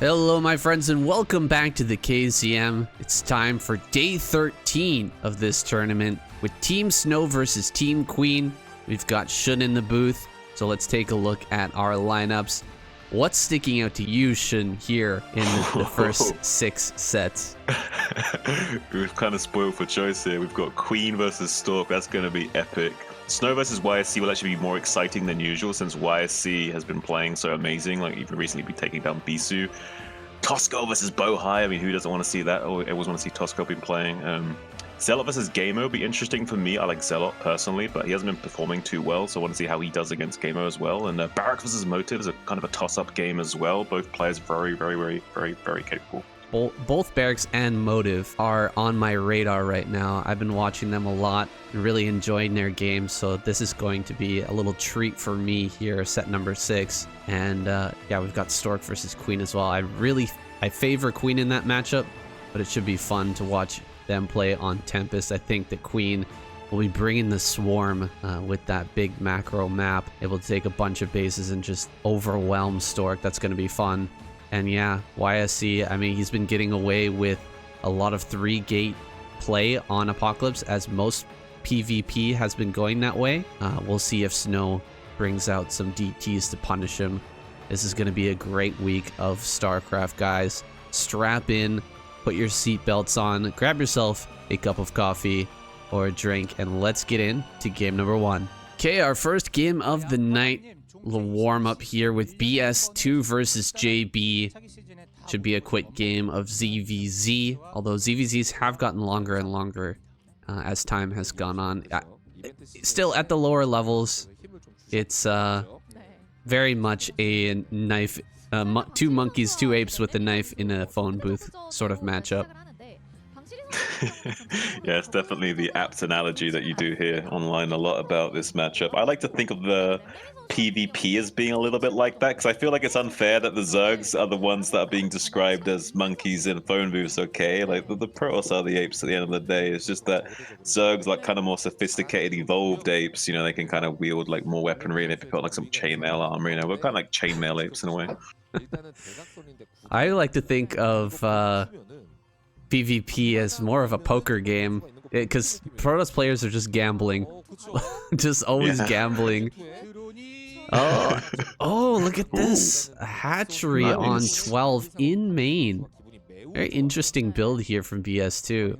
Hello my friends and welcome back to the KCM. It's time for day 13 of this tournament with Team Snow versus Team Queen. We've got Shun in the booth, so let's take a look at our lineups. What's sticking out to you, Shun, here in the first 6 sets? We've kind of spoiled for choice here. We've got Queen versus Stork. That's going to be epic. Snow versus YSC will actually be more exciting than usual since YSC has been playing so amazing. Like, you've recently been taking down Bisu. Tosco versus Bohai. I mean, who doesn't want to see that? Oh, I always want to see Tosco been playing. Zealot versus Gamo will be interesting for me. I like Zealot personally, but he hasn't been performing too well, so I want to see how he does against Gamo as well. And Barracks versus Motive is a kind of a toss-up game as well. Both players very capable. Both Barracks and Motive are on my radar right now. I've been watching them a lot and really enjoying their games, so this is going to be a little treat for me here, set number 6. And yeah, we've got Stork versus Queen as well. I favor Queen in that matchup, but it should be fun to watch them play on Tempest. I think that Queen will be bringing the swarm with that big macro map, able to take a bunch of bases and just overwhelm Stork. That's going to be fun. And yeah, YSC, I mean, he's been getting away with a lot of 3-gate play on Apocalypse, as most PvP has been going that way. We'll see if Snow brings out some DTs to punish him. This is going to be a great week of Starcraft, guys. Strap in, put your seatbelts on, grab yourself a cup of coffee or a drink, and let's get into game number 1. Okay, our first game of the night. Little warm up here with BS2 versus JB. Should be a quick game of ZVZ, although ZVZs have gotten longer and longer as time has gone on. Still at the lower levels, it's very much a knife, 2 monkeys, 2 apes with a knife in a phone booth sort of matchup. Yeah, it's definitely the apt analogy that you do hear online a lot about this matchup. I like to think of the PvP as being a little bit like that, because I feel like it's unfair that the Zergs are the ones that are being described as monkeys in phone booths, okay? Like, the pros are the apes at the end of the day. It's just that Zergs, like, kind of more sophisticated, evolved apes, you know, they can kind of wield, like, more weaponry, and if you put, like, some chainmail armor, you know, we're kind of like chainmail apes in a way. I like to think of PvP as more of a poker game, because Protoss players are just gambling. Just always gambling. Oh, look at this. A hatchery on 12 in main. Very interesting build here from BS2.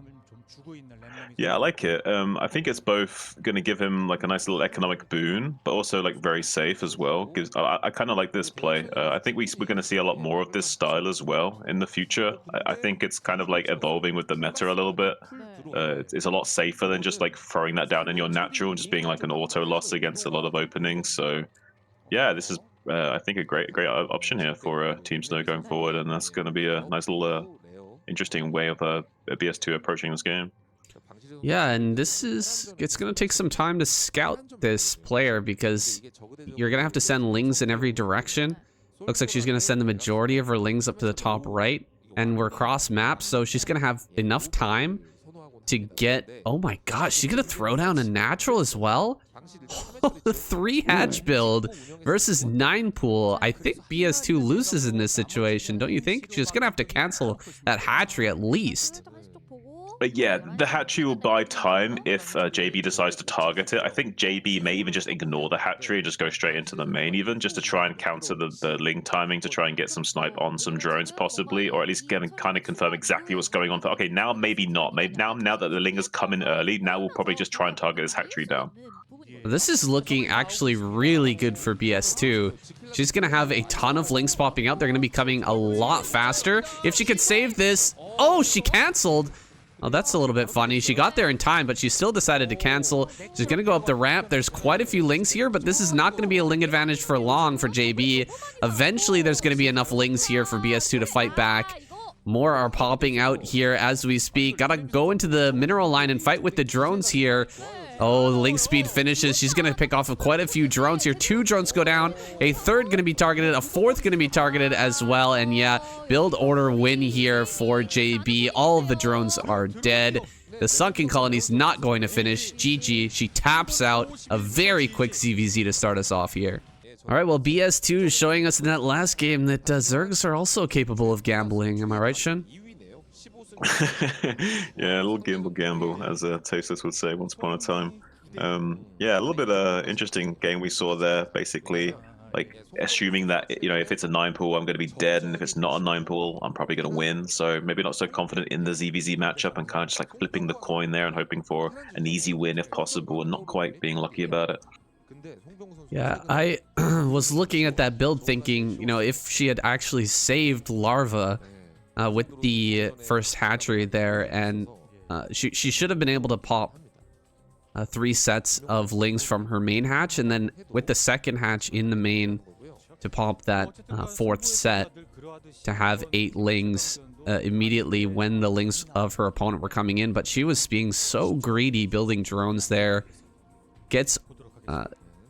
Yeah, I like it. I think it's both going to give him like a nice little economic boon, but also like very safe as well. I kind of like this play. I think we're going to see a lot more of this style as well in the future. I think it's kind of like evolving with the meta a little bit. It's a lot safer than just like throwing that down in your natural and just being like an auto loss against a lot of openings. So yeah, this is I think a great option here for Team Snow going forward, and that's going to be a nice little interesting way of a BS2 approaching this game. Yeah, and it's going to take some time to scout this player, because you're going to have to send lings in every direction. Looks like she's going to send the majority of her lings up to the top right, and we're cross maps, so she's going to have enough time to get... Oh my gosh, she's going to throw down a natural as well? The 3 hatch build versus 9 pool. I think BS2 loses in this situation, don't you think? She's going to have to cancel that hatchery at least. But yeah, the hatchery will buy time if JB decides to target it. I think JB may even just ignore the hatchery and just go straight into the main, even just to try and counter the ling timing, to try and get some snipe on some drones possibly, or at least get kind of confirm exactly what's going on. Okay, now maybe not. Maybe now that the ling has come in early, now we'll probably just try and target this hatchery down. This is looking actually really good for BS2. She's going to have a ton of links popping out. They're going to be coming a lot faster. If she could save this... Oh, she canceled! Oh, that's a little bit funny. She got there in time, but she still decided to cancel. She's going to go up the ramp. There's quite a few links here, but this is not going to be a ling advantage for long for JB. Eventually, there's going to be enough lings here for BS2 to fight back. More are popping out here as we speak. Gotta go into the mineral line and fight with the drones here. Oh, the link speed finishes. She's going to pick off of quite a few drones here. 2 drones go down. A 3rd going to be targeted. A 4th going to be targeted as well. And yeah, build order win here for JB. All of the drones are dead. The sunken colony's not going to finish. GG. She taps out. A very quick ZVZ to start us off here. All right, well, BS2 is showing us in that last game that Zergs are also capable of gambling. Am I right, Shin? Yeah, a little gamble, as Toasters would say once upon a time. Yeah, a little bit interesting game we saw there. Basically, like assuming that if it's a 9 pool, I'm going to be dead, and if it's not a 9 pool, I'm probably going to win. So maybe not so confident in the ZVZ matchup, and kind of just like flipping the coin there and hoping for an easy win if possible, and not quite being lucky about it. Yeah, I was looking at that build thinking, if she had actually saved Larva with the first hatchery there, and she should have been able to pop 3 sets of lings from her main hatch, and then with the second hatch in the main to pop that 4th set to have 8 lings immediately when the lings of her opponent were coming in. But she was being so greedy building drones there, gets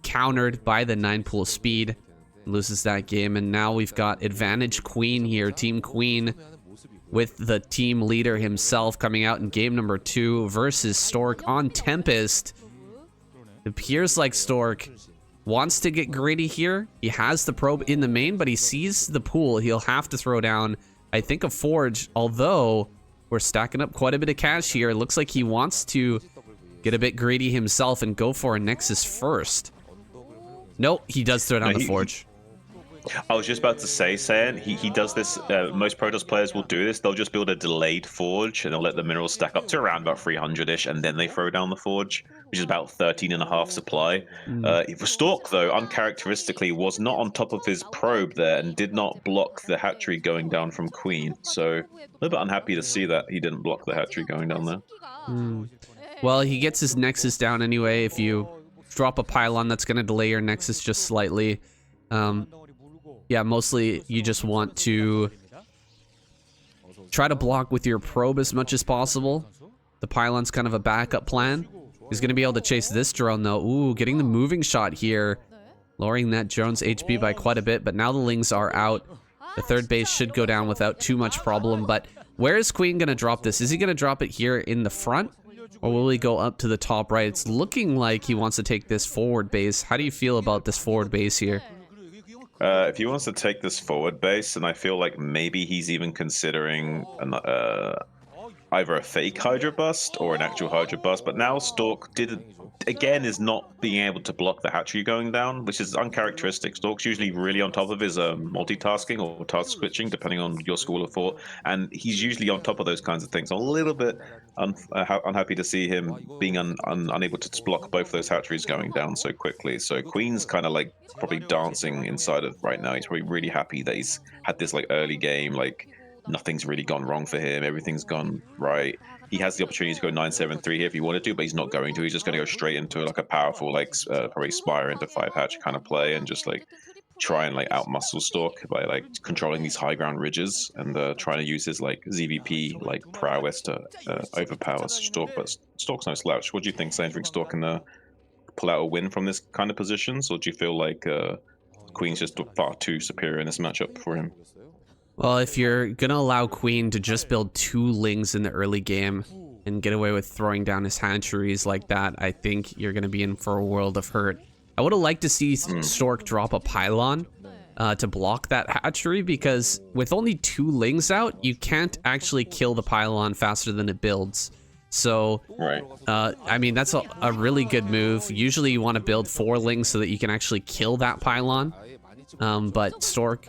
countered by the 9 pool speed, loses that game, and now we've got advantage Queen here, Team Queen, with the team leader himself coming out in game number 2 versus Stork on Tempest. It appears like Stork wants to get greedy here. He has the probe in the main, but he sees the pool. He'll have to throw down, I think, a Forge, although we're stacking up quite a bit of cash here. It looks like he wants to get a bit greedy himself and go for a Nexus first. Nope, he does throw down the Forge. I was just about to say, Sayan, he does this. Most Protoss players will do this. They'll just build a delayed Forge, and they'll let the minerals stack up to around about 300-ish, and then they throw down the Forge, which is about 13.5 supply. Stork, though, uncharacteristically, was not on top of his probe there and did not block the hatchery going down from Queen. So a little bit unhappy to see that he didn't block the hatchery going down there. Well, he gets his Nexus down anyway. If you drop a pylon, that's going to delay your Nexus just slightly. Yeah, mostly you just want to try to block with your probe as much as possible. The pylon's kind of a backup plan. He's going to be able to chase this drone, though. Ooh, getting the moving shot here, lowering that drone's HP by quite a bit, but now the lings are out. The 3rd base should go down without too much problem, but where is Queen going to drop this? Is he going to drop it here in the front, or will he go up to the top right? It's looking like he wants to take this forward base. How do you feel about this forward base here? If he wants to take this forward base, and I feel like maybe he's even considering either a fake Hydra bust or an actual Hydra bust. But now Stork is not being able to block the hatchery going down, which is uncharacteristic. Stork's usually really on top of his multitasking or task switching, depending on your school of thought, and he's usually on top of those kinds of things. I'm a little bit unhappy to see him being unable to block both those hatcheries going down so quickly. So Queen's kind of like probably dancing inside of right now. He's probably really happy that he's had this like early game, like nothing's really gone wrong for him. Everything's gone right. He has the opportunity to go 9-7-3 here if he wanted to, but he's not going to. He's just going to go straight into like a powerful, like probably Spire into 5 hatch kind of play, and just like try and like outmuscle Stork by like controlling these high ground ridges and trying to use his like ZVP like prowess to overpower Stork. But Stork's no slouch. What do you think, Sandring? Stork can pull out a win from this kind of positions, or do you feel like Queen's just far too superior in this matchup for him? Well, if you're going to allow Queen to just build 2 lings in the early game and get away with throwing down his hatcheries like that, I think you're going to be in for a world of hurt. I would have liked to see Stork drop a pylon to block that hatchery, because with only 2 lings out, you can't actually kill the pylon faster than it builds. So, right. I mean, that's a really good move. Usually you want to build 4 lings so that you can actually kill that pylon. But Stork...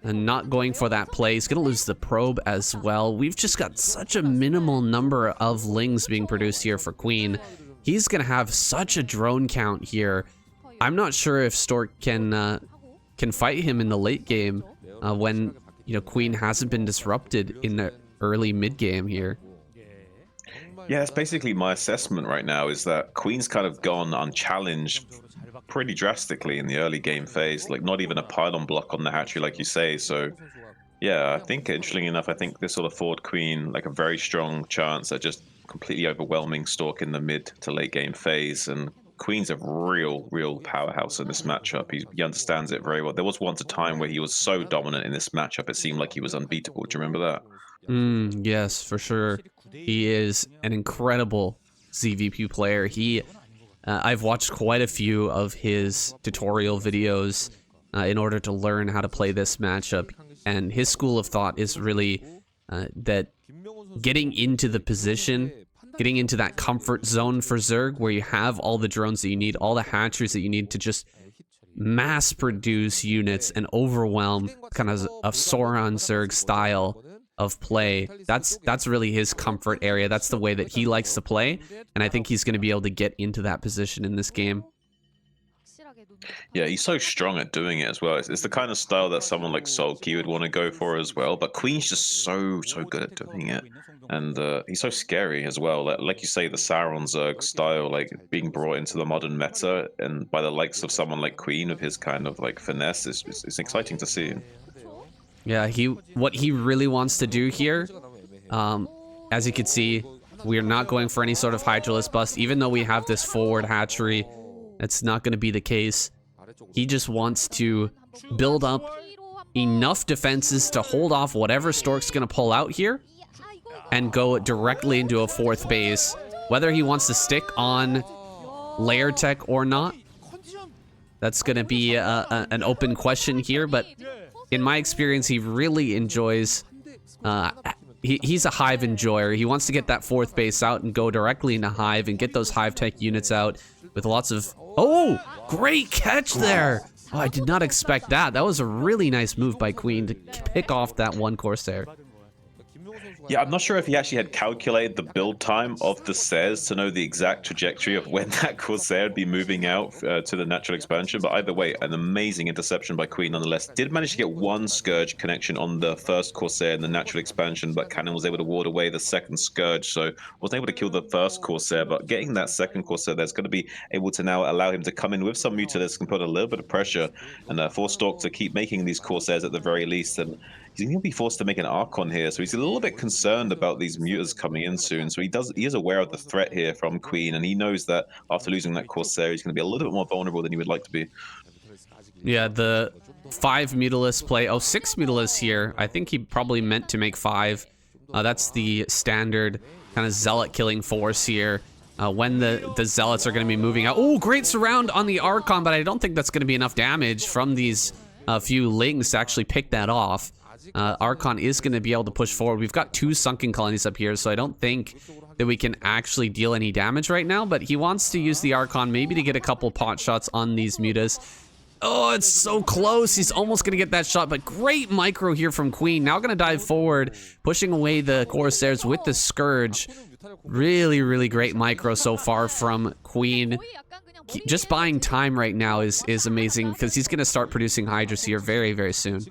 and not going for that play. He's going to lose the probe as well. We've just got such a minimal number of lings being produced here for Queen. He's going to have such a drone count here. I'm not sure if Stork can fight him in the late game when Queen hasn't been disrupted in the early mid game here. Yeah, it's basically my assessment right now, is that Queen's kind of gone unchallenged pretty drastically in the early game phase, like not even a pylon block on the hatchery like you say. So yeah, I think interestingly enough, I think this sort of forward Queen, like a very strong chance at just completely overwhelming Stork in the mid to late game phase. And Queen's a real powerhouse in this matchup. He understands it very well. There was once a time where he was so dominant in this matchup, it seemed like he was unbeatable. Do you remember that? Yes, for sure. He is an incredible ZVP player. He I've watched quite a few of his tutorial videos in order to learn how to play this matchup. And his school of thought is really that getting into the position, getting into that comfort zone for Zerg where you have all the drones that you need, all the hatcheries that you need to just mass produce units and overwhelm kind of a Sauron Zerg style of play. That's really his comfort area. That's the way that he likes to play, and I think he's going to be able to get into that position in this game. Yeah, he's so strong at doing it as well. It's the kind of style that someone like Sulky would want to go for as well. But Queen's just so good at doing it, and he's so scary as well. Like you say, the Sauron Zerg style, like being brought into the modern meta, and by the likes of someone like Queen of his kind of like finesse, is exciting to see. Yeah, what he really wants to do here, as you can see, we are not going for any sort of Hydralisk bust, even though we have this forward hatchery. That's not going to be the case. He just wants to build up enough defenses to hold off whatever Stork's going to pull out here and go directly into a fourth base. Whether he wants to stick on layer tech or not, that's going to be an open question here, but in my experience, he really enjoys... he's a Hive enjoyer. He wants to get that fourth base out and go directly into Hive and get those Hive tech units out with lots of... Oh, great catch there! Oh, I did not expect that. That was a really nice move by Queen to pick off that one Corsair. Yeah, I'm not sure if he actually had calculated the build time of the Sairs to know the exact trajectory of when that Corsair would be moving out to the natural expansion, but either way, an amazing interception by Queen nonetheless. Did manage to get one Scourge connection on the first Corsair in the natural expansion, but Cannon was able to ward away the second Scourge, so wasn't able to kill the first Corsair, but getting that second Corsair there's going to be able to now allow him to come in with some Mutalisks and put a little bit of pressure and force Stork to keep making these Corsairs at the very least, and he's going to be forced to make an Archon here, so he's a little bit concerned about these mutas coming in soon. So he is aware of the threat here from Queen, and he knows that after losing that Corsair, he's going to be a little bit more vulnerable than he would like to be. Yeah, the 5 Mutalisks play. Oh, 6 Mutalisks here. I think he probably meant to make 5. That's the standard kind of Zealot killing force here. When the Zealots are going to be moving out. Oh, great surround on the Archon, but I don't think that's going to be enough damage from these few Lings to actually pick that off. Archon is going to be able to push forward. We've got 2 sunken colonies up here, so I don't think that we can actually deal any damage right now, but he wants to use the Archon maybe to get a couple pot shots on these mutas. Oh, it's so close. He's almost going to get that shot, but great micro here from Queen. Now going to dive forward, pushing away the Corsairs with the Scourge. Really great micro so far from Queen. Just buying time right now is amazing because he's going to start producing Hydras here very soon.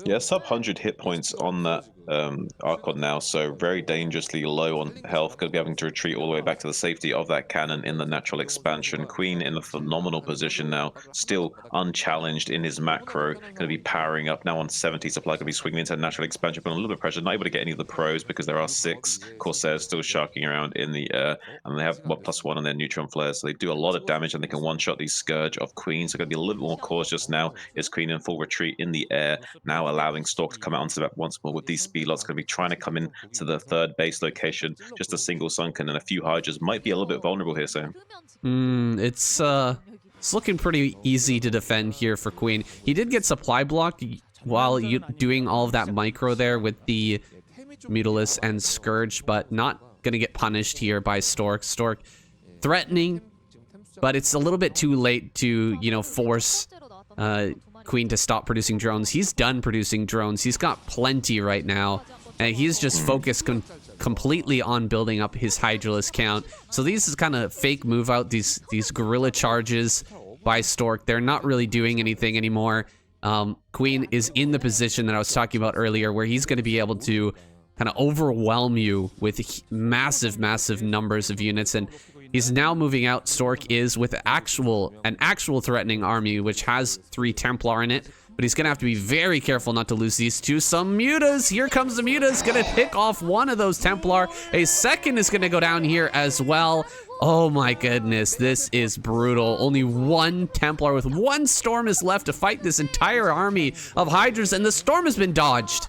Yeah, sub 100 hit points on that Archon now, so very dangerously low on health. Going to be having to retreat all the way back to the safety of that cannon in the natural expansion. Queen in a phenomenal position now, still unchallenged in his macro. Going to be powering up now on 70 supply. Going to be swinging into natural expansion, but a little bit of pressure. Not able to get any of the pros because there are 6 Corsairs still sharking around in the air, and they have +1 on their neutron flares, so they do a lot of damage and they can one-shot these Scourge of Queen. So going to be a little bit more cautious now. Is Queen in full retreat in the air, now allowing Stork to come out onto the map once more with these speed lots. Going to be trying to come in to the third base location. Just a single sunken and a few Hydras might be a little bit vulnerable here, Sam. It's looking pretty easy to defend here for Queen. He did get supply blocked while doing all of that micro there with the Mutalisks and Scourge, but not going to get punished here by Stork. Stork threatening, but it's a little bit too late to, force Queen to stop producing drones. He's done producing drones. He's got plenty right now, and he's just focused completely on building up his Hydralisk count. So these is kind of fake move out, these guerrilla charges by Stork. They're not really doing anything anymore. Queen is in the position that I was talking about earlier, where he's going to be able to kind of overwhelm you with massive numbers of units, and he's now moving out. Stork is with an actual threatening army, which has 3 Templar in it, but he's gonna have to be very careful not to lose these 2. Some mutas. Here comes the mutas, gonna pick off one of those Templar. A second is gonna go down here as well. Oh my goodness, this is brutal. Only 1 Templar with 1 Storm is left to fight this entire army of Hydras, and the Storm has been dodged.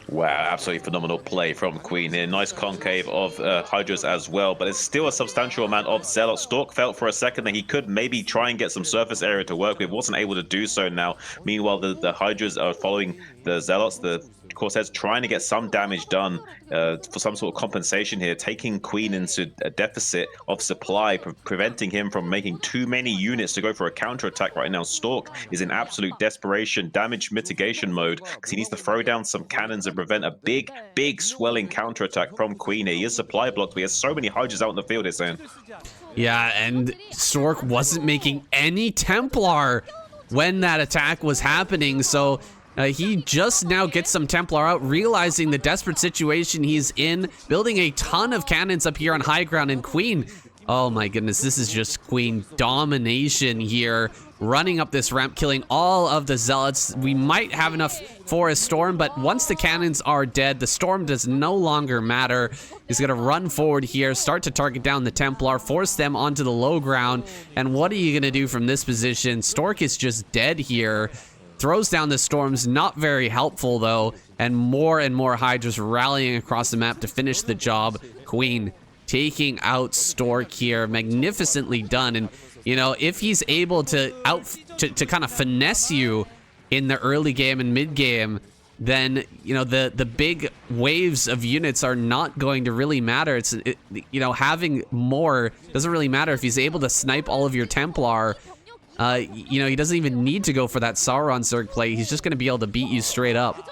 Wow, absolutely phenomenal play from Queen here. Nice concave of Hydras as well, but it's still a substantial amount of Zealot. Stork felt for a second that he could maybe try and get some surface area to work with, wasn't able to do so now. Meanwhile, the Hydras are following the Zealots. The Corsairs trying to get some damage done for some sort of compensation here, taking Queen into a deficit of supply, preventing him from making too many units to go for a counterattack right now. Stork is in absolute desperation, damage mitigation mode, because he needs to throw down some cannons and prevent a big swelling counterattack from Queen here. He has supply blocks, but he has so many Hydras out in the field, it's saying. Yeah, and Stork wasn't making any Templar when that attack was happening, so he just now gets some Templar out, realizing the desperate situation he's in, building a ton of cannons up here on high ground, and Queen, oh my goodness, this is just Queen domination here, running up this ramp, killing all of the Zealots. We might have enough for a Storm, but once the cannons are dead, the Storm does no longer matter. He's gonna run forward here, start to target down the Templar, force them onto the low ground, and what are you gonna do from this position? Stork is just dead here. Throws down the Storms, not very helpful though, and more Hydras rallying across the map to finish the job. Queen taking out Stork here, magnificently done. And you know, if he's able to kind of finesse you in the early game and mid game, then you know the big waves of units are not going to really matter. You know, having more doesn't really matter if he's able to snipe all of your Templar. You know, he doesn't even need to go for that Sauron Zerg play. He's just going to be able to beat you straight up.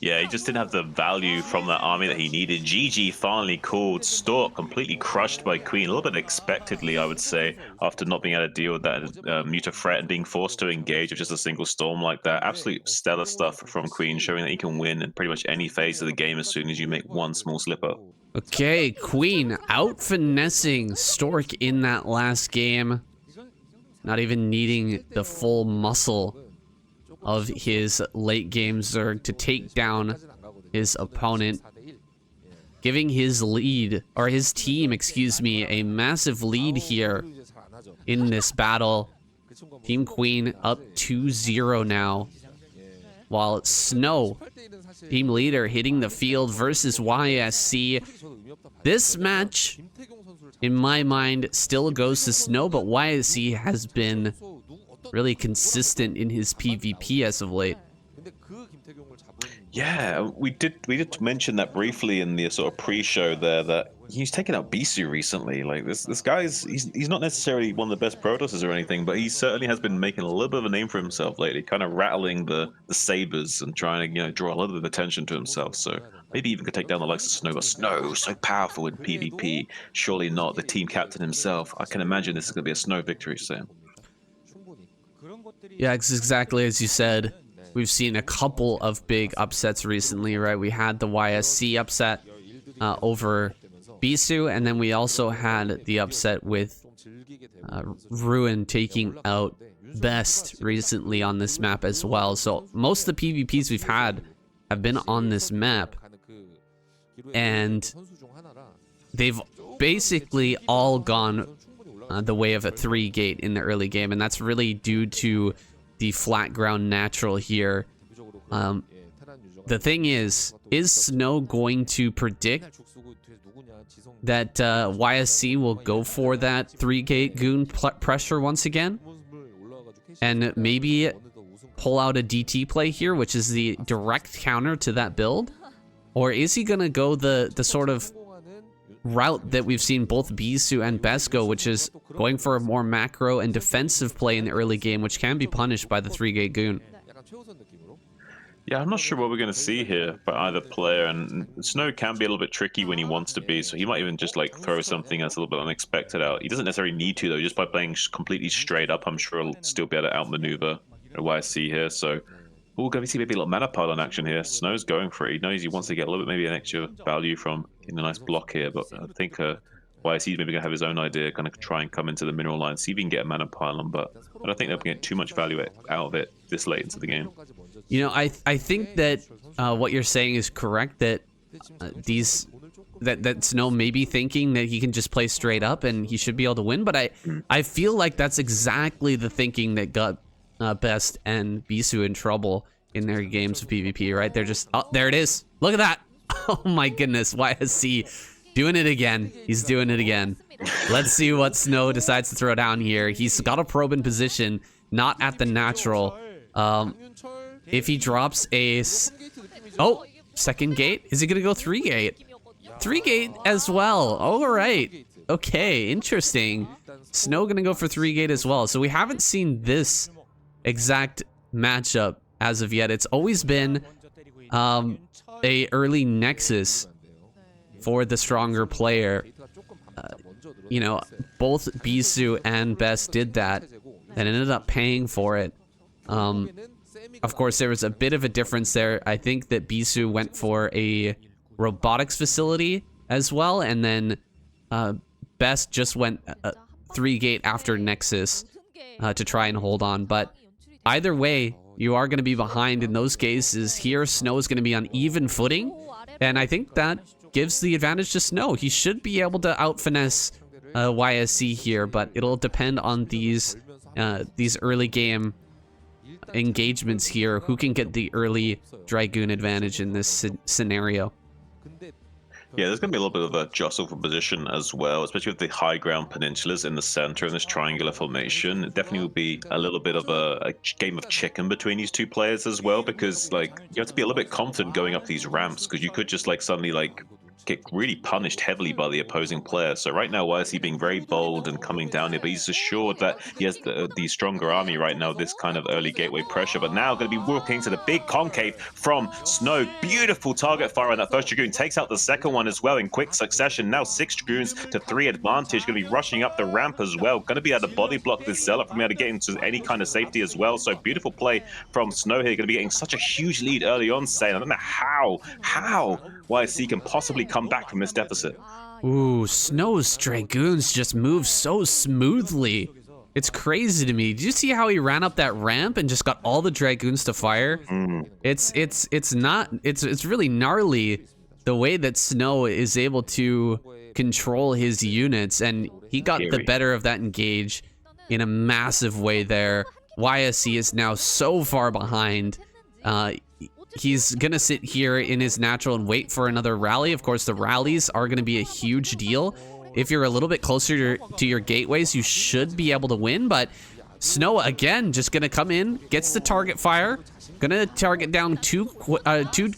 Yeah, he just didn't have the value from that army that he needed. GG finally called. Stork completely crushed by Queen, a little bit unexpectedly, I would say, after not being able to deal with that Muta threat and being forced to engage with just a single Storm like that. Absolute stellar stuff from Queen, showing that he can win in pretty much any phase of the game as soon as you make one small slip up. Okay, Queen out finessing Stork in that last game. Not even needing the full muscle of his late game Zerg to take down his opponent, giving his lead, or his team, excuse me, a massive lead here in this battle. Team Queen up 2-0 now, while Snow, team leader, hitting the field versus YSC. This match, in my mind, still goes to Snow, but YSC has been really consistent in his PvP as of late. Yeah, we did mention that briefly in the sort of pre-show there, that he's taken out Bisu recently. Like this guy's he's not necessarily one of the best Protosses or anything, but he certainly has been making a little bit of a name for himself lately, kind of rattling the sabers and trying to draw a little bit of attention to himself. So maybe even could take down the likes of Snow. But Snow, so powerful in PvP. Surely not the team captain himself. I can imagine this is going to be a Snow victory, Sam. Yeah, it's exactly as you said. We've seen a couple of big upsets recently, right? We had the YSC upset over Bisu, and then we also had the upset with Ruin taking out Best recently on this map as well. So most of the PvPs we've had have been on this map, and they've basically all gone the way of a 3-gate in the early game, and that's really due to the flat ground natural here. The thing is Snow going to predict that YSC will go for that 3-gate goon pressure once again, and maybe pull out a DT play here, which is the direct counter to that build? Or is he gonna go the sort of route that we've seen both Bisu and Best go, which is going for a more macro and defensive play in the early game, which can be punished by the 3-gate goon? Yeah, I'm not sure what we're going to see here by either player, and Snow can be a little bit tricky when he wants to be, so he might even just like throw something that's a little bit unexpected out. He doesn't necessarily need to though, just by playing completely straight up, I'm sure he'll still be able to outmaneuver YSC here. So we're going to see maybe a little mana pile in action here. Snow's going for it. He knows he wants to get a little bit, maybe an extra value from in a nice block here, but I think YSC's maybe going to have his own idea, kind of try and come into the mineral line, see if he can get a mana pylon, but I don't think they'll get too much value out of it this late into the game. You know, I think that what you're saying is correct, that that Snow may be thinking that he can just play straight up and he should be able to win, but I feel like that's exactly the thinking that got Best and Bisu in trouble in their games of PvP, right? They're just, oh, there it is. Look at that. Oh my goodness, YSC doing it again. He's doing it again. Let's see what Snow decides to throw down here. He's got a probe in position, not at the natural. If he drops a... Oh, second gate? Is he going to go 3-gate? 3-gate as well. All right. Okay, interesting. Snow going to go for 3-gate as well. So we haven't seen this exact matchup as of yet. It's always been a early Nexus for the stronger player. You know, both Bisu and Best did that and ended up paying for it. Of course, there was a bit of a difference there. I think that Bisu went for a robotics facility as well, and then Best just went 3-gate after Nexus to try and hold on. But either way, you are going to be behind in those cases. Here, Snow is going to be on even footing, and I think that gives the advantage to Snow. He should be able to out-finesse YSC here, but it'll depend on these early game engagements here. Who can get the early Dragoon advantage in this scenario? Yeah, there's going to be a little bit of a jostle for position as well, especially with the high ground peninsulas in the center in this triangular formation. It definitely will be a little bit of a game of chicken between these two players as well, because like you have to be a little bit confident going up these ramps, because you could just like suddenly like get really punished heavily by the opposing player. So right now, why is he being very bold and coming down here? But he's assured that he has the stronger army right now, this kind of early gateway pressure. But now going to be walking into the big concave from Snow. Beautiful target fire on that first Dragoon. Takes out the second one as well in quick succession. Now 6 Dragoons to 3 advantage. Going to be rushing up the ramp as well. Going to be able to body block this Zealot from able to get into any kind of safety as well. So beautiful play from Snow here. Going to be getting such a huge lead early on, saying I don't know how YSC can possibly come back from this deficit. Ooh, Snow's Dragoons just move so smoothly. It's crazy to me. Did you see how he ran up that ramp and just got all the Dragoons to fire? It's really gnarly the way that Snow is able to control his units, and he got the better of that engage in a massive way there. YSC is now so far behind. He's gonna sit here in his natural and wait for another rally. Of course, the rallies are gonna be a huge deal. If you're a little bit closer to your gateways, you should be able to win, but Snow, again, just gonna come in, gets the target fire, gonna target down two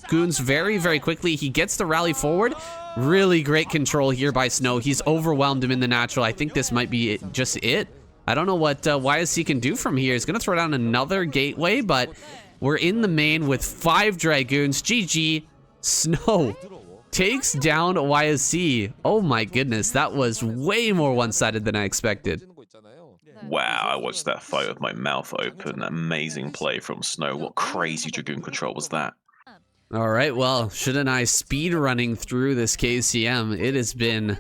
goons very, very quickly. He gets the rally forward. Really great control here by Snow. He's overwhelmed him in the natural. I think this might be just it. I don't know what YSC can do from here. He's gonna throw down another gateway, but we're in the main with 5 Dragoons. GG. Snow takes down YSC. Oh my goodness, that was way more one-sided than I expected. Wow, I watched that fight with my mouth open. Amazing play from Snow. What crazy Dragoon control was that? All right, well, shouldn't I speed running through this KCM? It has been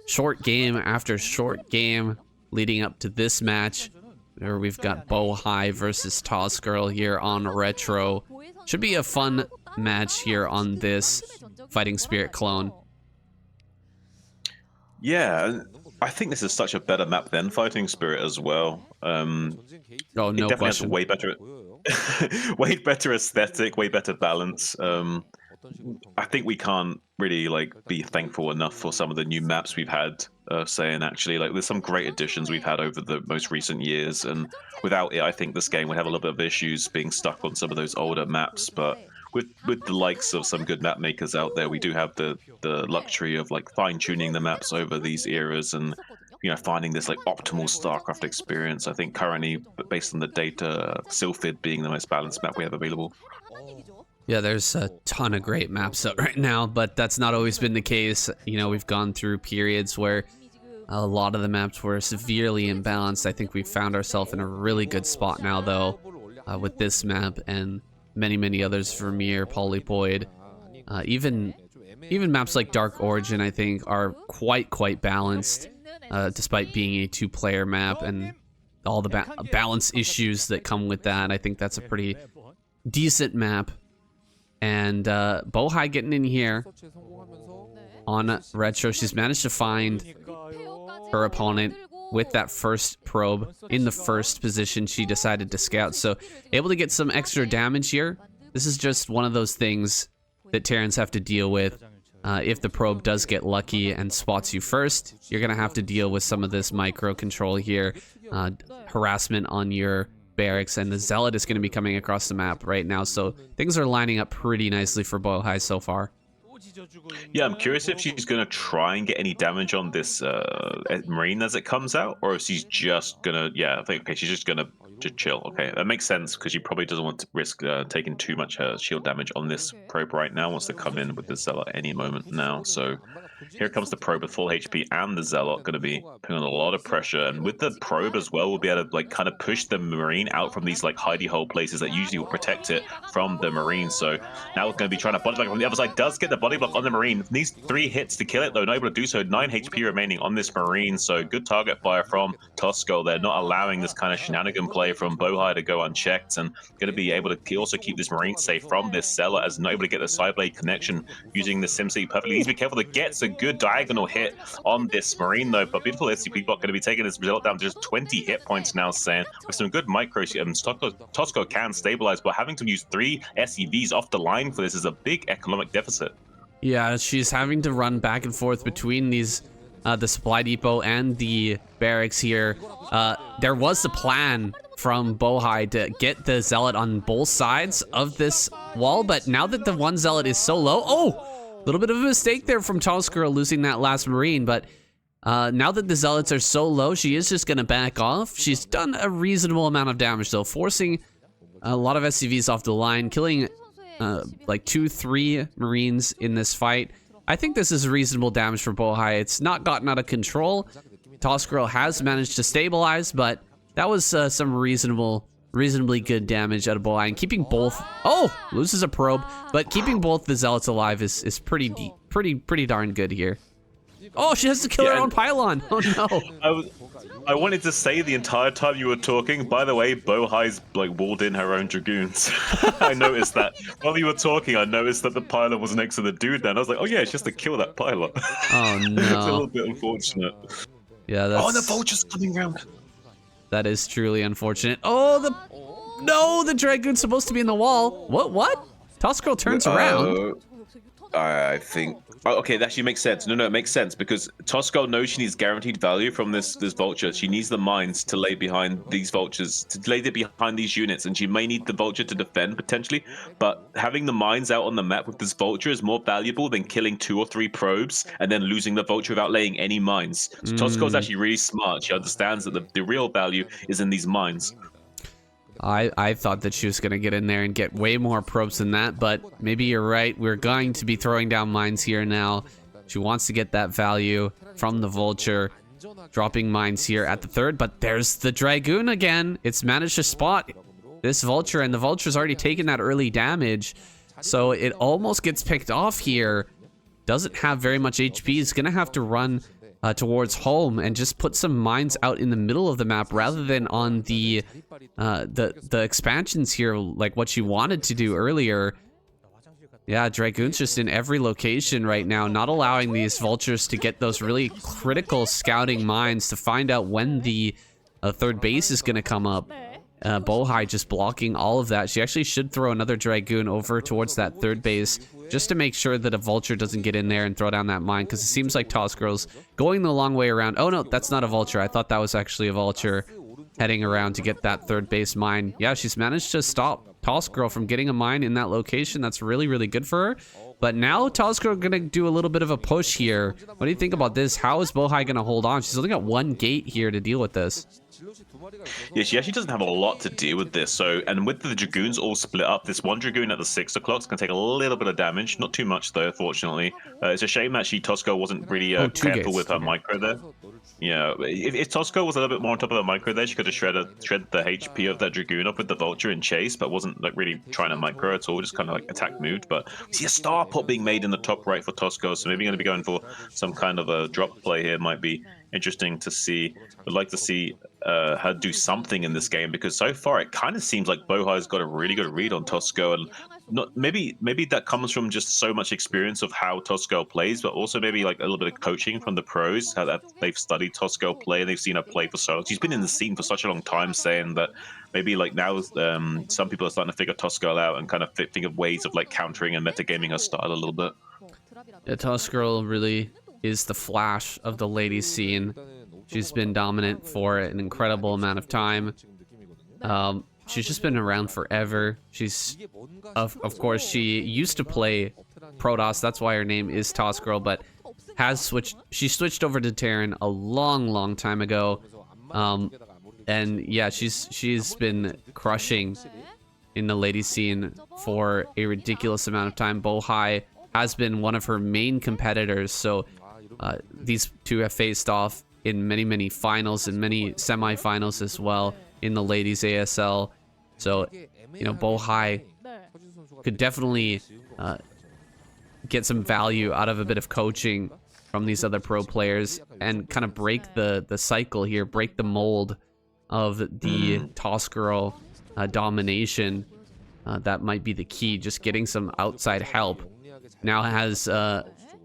short game after short game leading up to this match. There we've got Bohai versus Toss Girl here on Retro. Should be a fun match here on this Fighting Spirit clone. Yeah, I think this is such a better map than Fighting Spirit as well. Oh, no it definitely question. has way better aesthetic, way better balance. I think we can't really like be thankful enough for some of the new maps we've had. Saying actually, like there's some great additions we've had over the most recent years, and without it, I think this game would have a little bit of issues being stuck on some of those older maps. But with the likes of some good map makers out there, we do have the luxury of like fine tuning the maps over these eras and finding this like optimal Starcraft experience. I think currently, based on the data, Sylphid being the most balanced map we have available. Yeah, there's a ton of great maps out right now, but that's not always been the case. We've gone through periods where a lot of the maps were severely imbalanced. I think we've found ourselves in a really good spot now, though, with this map and many others, Vermeer, Polypoid. Even maps like Dark Origin, I think, are quite balanced, despite being a 2-player map and all the balance issues that come with that. I think that's a pretty decent map. And Bohai getting in here on Retro. She's managed to find her opponent with that first probe in the first position she decided to scout. So able to get some extra damage here. This is just one of those things that Terrans have to deal with. If the probe does get lucky and spots you first, you're going to have to deal with some of this micro control here, harassment on your barracks, and the Zealot is going to be coming across the map right now. So things are lining up pretty nicely for Bohai so far. Yeah, I'm curious if she's going to try and get any damage on this Marine as it comes out, or if she's just going to, yeah, I think, okay, she's just going to chill. Okay, that makes sense, because she probably doesn't want to risk taking too much shield damage on this probe right now. Wants to come in with the Zealot any moment now. So here comes the probe with full HP, and the Zealot going to be putting on a lot of pressure. And with the probe as well, we'll be able to like kind of push the Marine out from these like hidey hole places that usually will protect it from the Marine. So now we're going to be trying to body block on the other side. Does get the body block on the Marine. Needs 3 hits to kill it, though. Not able to do so. 9 HP remaining on this Marine. So good target fire from Tosco. They're not allowing this kind of shenanigan play from Bohai to go unchecked, and going to be able to also keep this Marine safe from this Zealot, as not able to get the side blade connection using the SimCity perfectly. Needs to be careful that gets a good diagonal hit on this Marine, though. But beautiful SCP bot going to be taking this Zealot down to just 20 hit points now, saying with some good micros. Tosco can stabilize, but having to use 3 SCVs off the line for this is a big economic deficit. Yeah, she's having to run back and forth between these, the supply depot and the barracks here. There was a plan from Bohai to get the Zealot on both sides of this wall, but now that the one Zealot is so low, oh, a little bit of a mistake there from Toscura losing that last Marine, but now that the Zealots are so low, she is just going to back off. She's done a reasonable amount of damage, though, forcing a lot of SCVs off the line, killing like 2-3 Marines in this fight. I think this is reasonable damage for Bohai. It's not gotten out of control. Toscuro has managed to stabilize, but that was some reasonably good damage out of Bohai. And keeping both, oh, loses a probe, but keeping both the Zealots alive is pretty darn good here. Oh, she has to kill her own pylon. Oh no. I wanted to say the entire time you were talking, by the way, Bohai's like walled in her own Dragoons. I noticed that. While you were talking, I noticed that the pylon was next to the dude there, and I was like, oh yeah, it's just to kill that pylon. Oh no. It's a little bit unfortunate. Yeah, that's... Oh, and the vulture's coming around. That is truly unfortunate. Oh, no, the Dragoon's supposed to be in the wall. What? Tosco turns around. I think... Oh, okay, that actually makes sense. No, it makes sense, because Tosco knows she needs guaranteed value from this vulture. She needs the mines to lay behind these vultures, to lay it behind these units, and she may need the vulture to defend, potentially. But having the mines out on the map with this vulture is more valuable than killing 2 or 3 probes and then losing the vulture without laying any mines. So Tosco's actually really smart. She understands that the real value is in these mines. I thought that she was going to get in there and get way more probes than that, but maybe you're right. We're going to be throwing down mines here now. She wants to get that value from the vulture. Dropping mines here at the 3rd, but there's the Dragoon again. It's managed to spot this vulture, and the vulture's already taken that early damage, so it almost gets picked off here. Doesn't have very much HP. It's going to have to run towards home and just put some mines out in the middle of the map rather than on the expansions here, like what you wanted to do earlier. Yeah, Dragoon's just in every location right now, not allowing these vultures to get those really critical scouting mines to find out when the 3rd base is going to come up. Bohai just blocking all of that. She actually should throw another Dragoon over towards that 3rd base just to make sure that a vulture doesn't get in there and throw down that mine, because it seems like Toscro's going the long way around. Oh no, that's not a vulture. I thought that was actually a vulture heading around to get that 3rd base mine. Yeah, she's managed to stop Toscro from getting a mine in that location. That's really, really good for her. But now Toscro gonna do a little bit of a push here. What do you think about this? How is Bohai gonna hold on? She's only got 1 gate here to deal with this. Yeah, she actually doesn't have a lot to deal with this. So, and with the Dragoons all split up, this one Dragoon at the 6 o'clock is going to take a little bit of damage. Not too much, though, fortunately. It's a shame that Tosco wasn't really careful with her micro there. Yeah, if Tosco was a little bit more on top of the micro there, she could have shredded the HP of that Dragoon up with the Vulture in chase, but wasn't like really trying to micro at all, just kind of like attack moved. But we see a star pop being made in the top right for Tosco, so maybe going to be going for some kind of a drop play here. Might be interesting to see. Would like to see her do something in this game, because so far it kind of seems like Bohai's got a really good read on Tosco, and not maybe that comes from just so much experience of how Tosco plays, but also maybe like a little bit of coaching from the pros, how that they've studied Tosco play, they've seen her play for so long. She's been in the scene for such a long time, saying that maybe like now some people are starting to figure Tosco out and kind of think of ways of like countering and metagaming her style a little bit. Yeah, Toss Girl really is the Flash of the ladies scene. She's been dominant for an incredible amount of time. She's just been around forever. She's, of course, she used to play Protoss. That's why her name is Toss Girl, but she switched over to Terran a long time ago. And yeah, she's been crushing in the ladies scene for a ridiculous amount of time. Bohai has been one of her main competitors, so these two have faced off in many finals and many semifinals as well in the ladies ASL. So, you know, Bohai could definitely get some value out of a bit of coaching from these other pro players and kind of break the cycle here, break the mold of the Toss Girl domination. That might be the key, just getting some outside help. Now has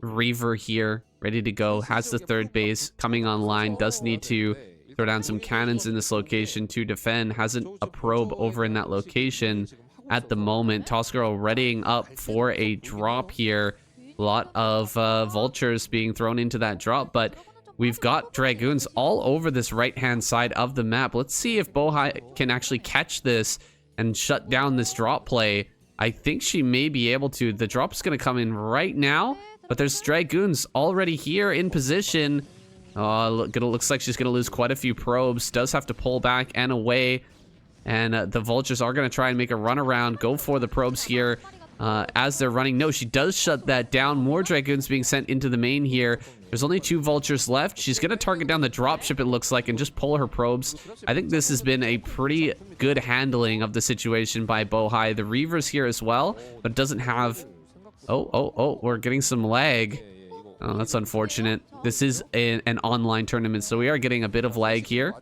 Reaver here ready to go, has the third base coming online, does need to throw down some cannons in this location to defend, hasn't a probe over in that location at the moment. Toss Girl readying up for a drop here. A lot of vultures being thrown into that drop, but we've got Dragoons all over this right-hand side of the map. Let's see if Bohai can actually catch this and shut down this drop play. I think she may be able to. The drop's going to come in right now, but there's Dragoons already here in position. Look, it looks like she's going to lose quite a few probes. Does have to pull back and away. And the vultures are going to try and make a run around, go for the probes here as they're running. No, she does shut that down. More Dragoons being sent into the main here. There's only 2 vultures left. She's going to target down the dropship, it looks like, and just pull her probes. I think this has been a pretty good handling of the situation by Bohai. The Reaver's here as well, but doesn't have... Oh, we're getting some lag. Oh, that's unfortunate. This is an online tournament, so we are getting a bit of lag here.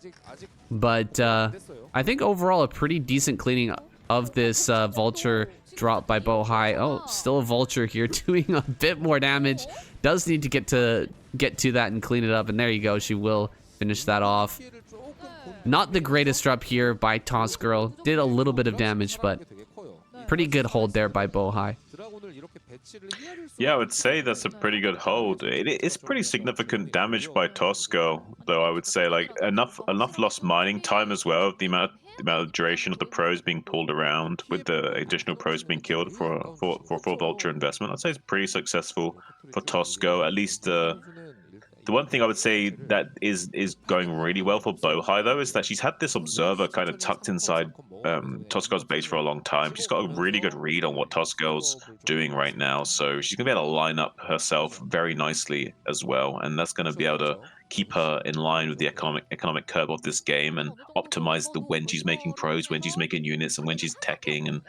But I think overall a pretty decent cleaning of this vulture drop by Bohai. Oh, still a vulture here doing a bit more damage. Does need to get to that and clean it up, and there you go. She will finish that off. Not the greatest drop here by Toss Girl. Did a little bit of damage, but pretty good hold there by Bohai. Yeah, I would say that's a pretty good hold. It's pretty significant damage by Tosco, though. I would say like enough lost mining time as well. The amount of duration of the pros being pulled around with the additional pros being killed for vulture investment. I'd say it's pretty successful for Tosco. At least the one thing I would say that is going really well for Bohai, though, is that she's had this observer kind of tucked inside Tosco's base for a long time. She's got a really good read on what Tosco's doing right now, so she's going to be able to line up herself very nicely as well, and that's going to be able to keep her in line with the economic curve of this game and optimize when she's making pros, when she's making units, and when she's teching. And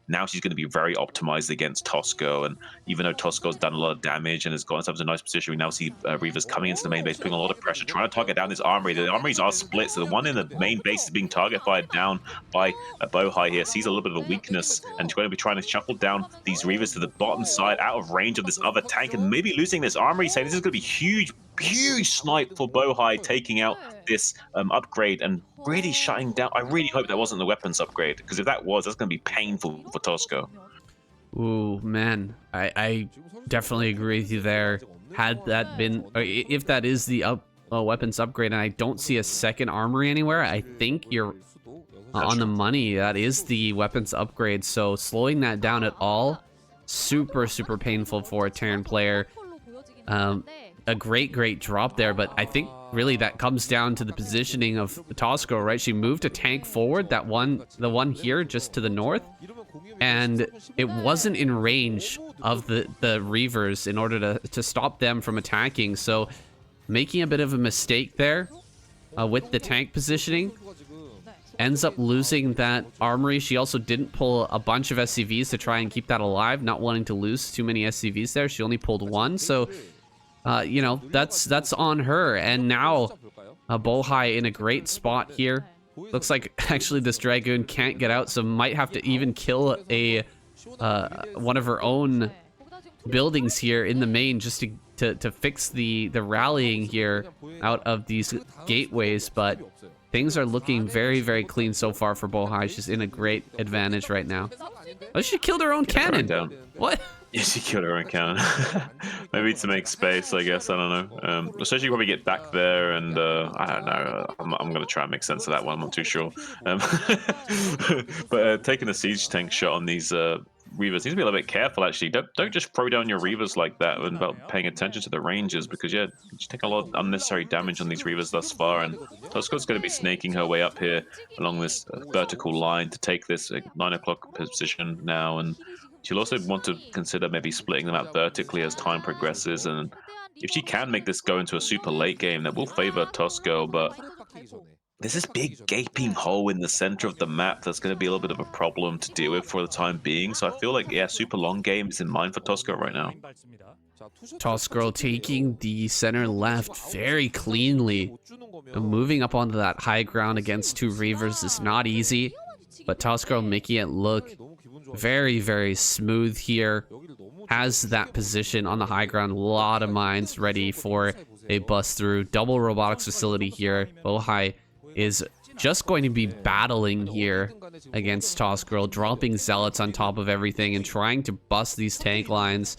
now she's going to be very optimized against Tosco, and even though Tosco's done a lot of damage and has gotten themselves in a nice position, we now see Reavers coming into the main base, putting a lot of pressure, trying to target down this armory. The armories are split, so the one in the main base is being target fired down by Bohai here. Sees a little bit of a weakness, and she's going to be trying to shuffle down these Reavers to the bottom side, out of range of this other tank, and maybe losing this armory. Saying this is going to be huge snipe for Bohai, taking out this upgrade and really shutting down. I really hope that wasn't the weapons upgrade, because if that was, that's going to be painful for Tosco. Ooh, man, I definitely agree with you there. Had that been, if that is the weapons upgrade, and I don't see a second armory anywhere, I think you're on the money. That is the weapons upgrade, so slowing that down at all, super painful for a Terran player. A great drop there, but I think really that comes down to the positioning of Tosco, right? She moved a tank forward, the one here just to the north, and it wasn't in range of the Reavers in order to stop them from attacking. So making a bit of a mistake there with the tank positioning, ends up losing that armory. She also didn't pull a bunch of SCVs to try and keep that alive, not wanting to lose too many SCVs there. She only pulled one, so you know, that's on her. And now Bohai in a great spot here. Looks like actually this Dragoon can't get out, so might have to even kill a one of her own buildings here in the main just to fix the rallying here out of these gateways. But things are looking very, very clean so far for Bohai. She's in a great advantage right now. Oh, she killed her own cannon. What? Yeah, she killed her own cannon. Maybe to make space, I guess. I don't know. Especially when we get back there, and I don't know. I'm gonna try and make sense of that one. I'm not too sure. But taking a siege tank shot on these Reavers, need to be a little bit careful. Actually, don't just throw down your Reavers like that without paying attention to the ranges, because yeah, you take a lot of unnecessary damage on these Reavers thus far. And Tosco's going to be snaking her way up here along this vertical line to take this 9 o'clock position now, and she'll also want to consider maybe splitting them out vertically as time progresses. And if she can make this go into a super late game, that will favor Tosco, but there's this big gaping hole in the center of the map that's going to be a little bit of a problem to deal with for the time being. So I feel like, yeah, super long game is in mind for Tosco right now. Tosco taking the center left very cleanly. And moving up onto that high ground against two Reavers is not easy, but Tosco making it look very, very smooth here. Has that position on the high ground. A lot of mines ready for a bust through. Double robotics facility here. Bohai is just going to be battling here against Tosco, dropping zealots on top of everything and trying to bust these tank lines.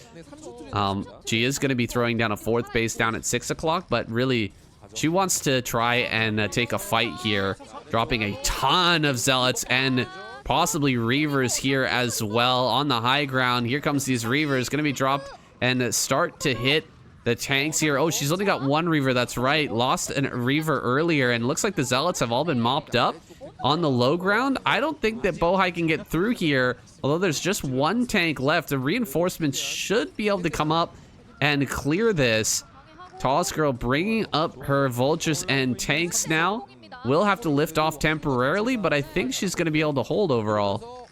She is going to be throwing down a fourth base down at 6 o'clock, but really she wants to try and take a fight here, dropping a ton of zealots and possibly Reavers here as well on the high ground. Here comes these Reavers, going to be dropped and start to hit the tanks here. Oh, she's only got one Reaver. That's right. Lost a Reaver earlier, and looks like the Zealots have all been mopped up on the low ground. I don't think that Bohai can get through here, although there's just one tank left. The reinforcements should be able to come up and clear this. Toss Girl bringing up her vultures and tanks now. Will have to lift off temporarily, but I think she's going to be able to hold overall.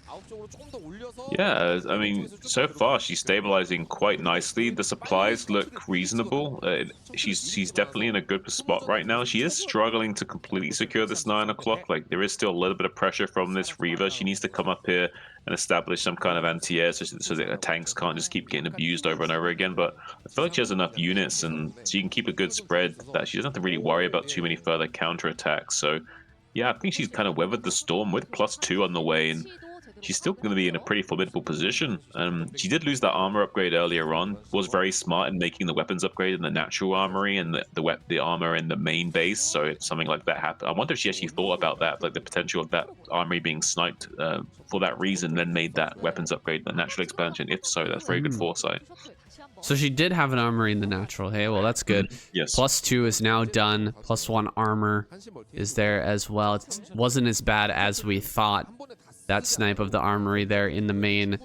Yeah, I mean, so far she's stabilizing quite nicely. The supplies look reasonable. She's definitely in a good spot right now. She is struggling to completely secure this 9 o'clock. Like, there is still a little bit of pressure from this Reaver. She needs to come up here and establish some kind of anti-air so that her tanks can't just keep getting abused over and over again. But I feel like she has enough units, and she can keep a good spread that she doesn't have to really worry about too many further counterattacks. So yeah, I think she's kind of weathered the storm with +2 on the way, and she's still going to be in a pretty formidable position. She did lose that armor upgrade earlier on. Was very smart in making the weapons upgrade in the natural armory and the armor in the main base. So if something like that happened, I wonder if she actually thought about that, like the potential of that armory being sniped for that reason, then made that weapons upgrade the natural expansion. If so, that's very good foresight. So she did have an armory in the natural. Hey, well, that's good. Yes. +2 is now done. +1 armor is there as well. It wasn't as bad as we thought. That snipe of the armory there in the main,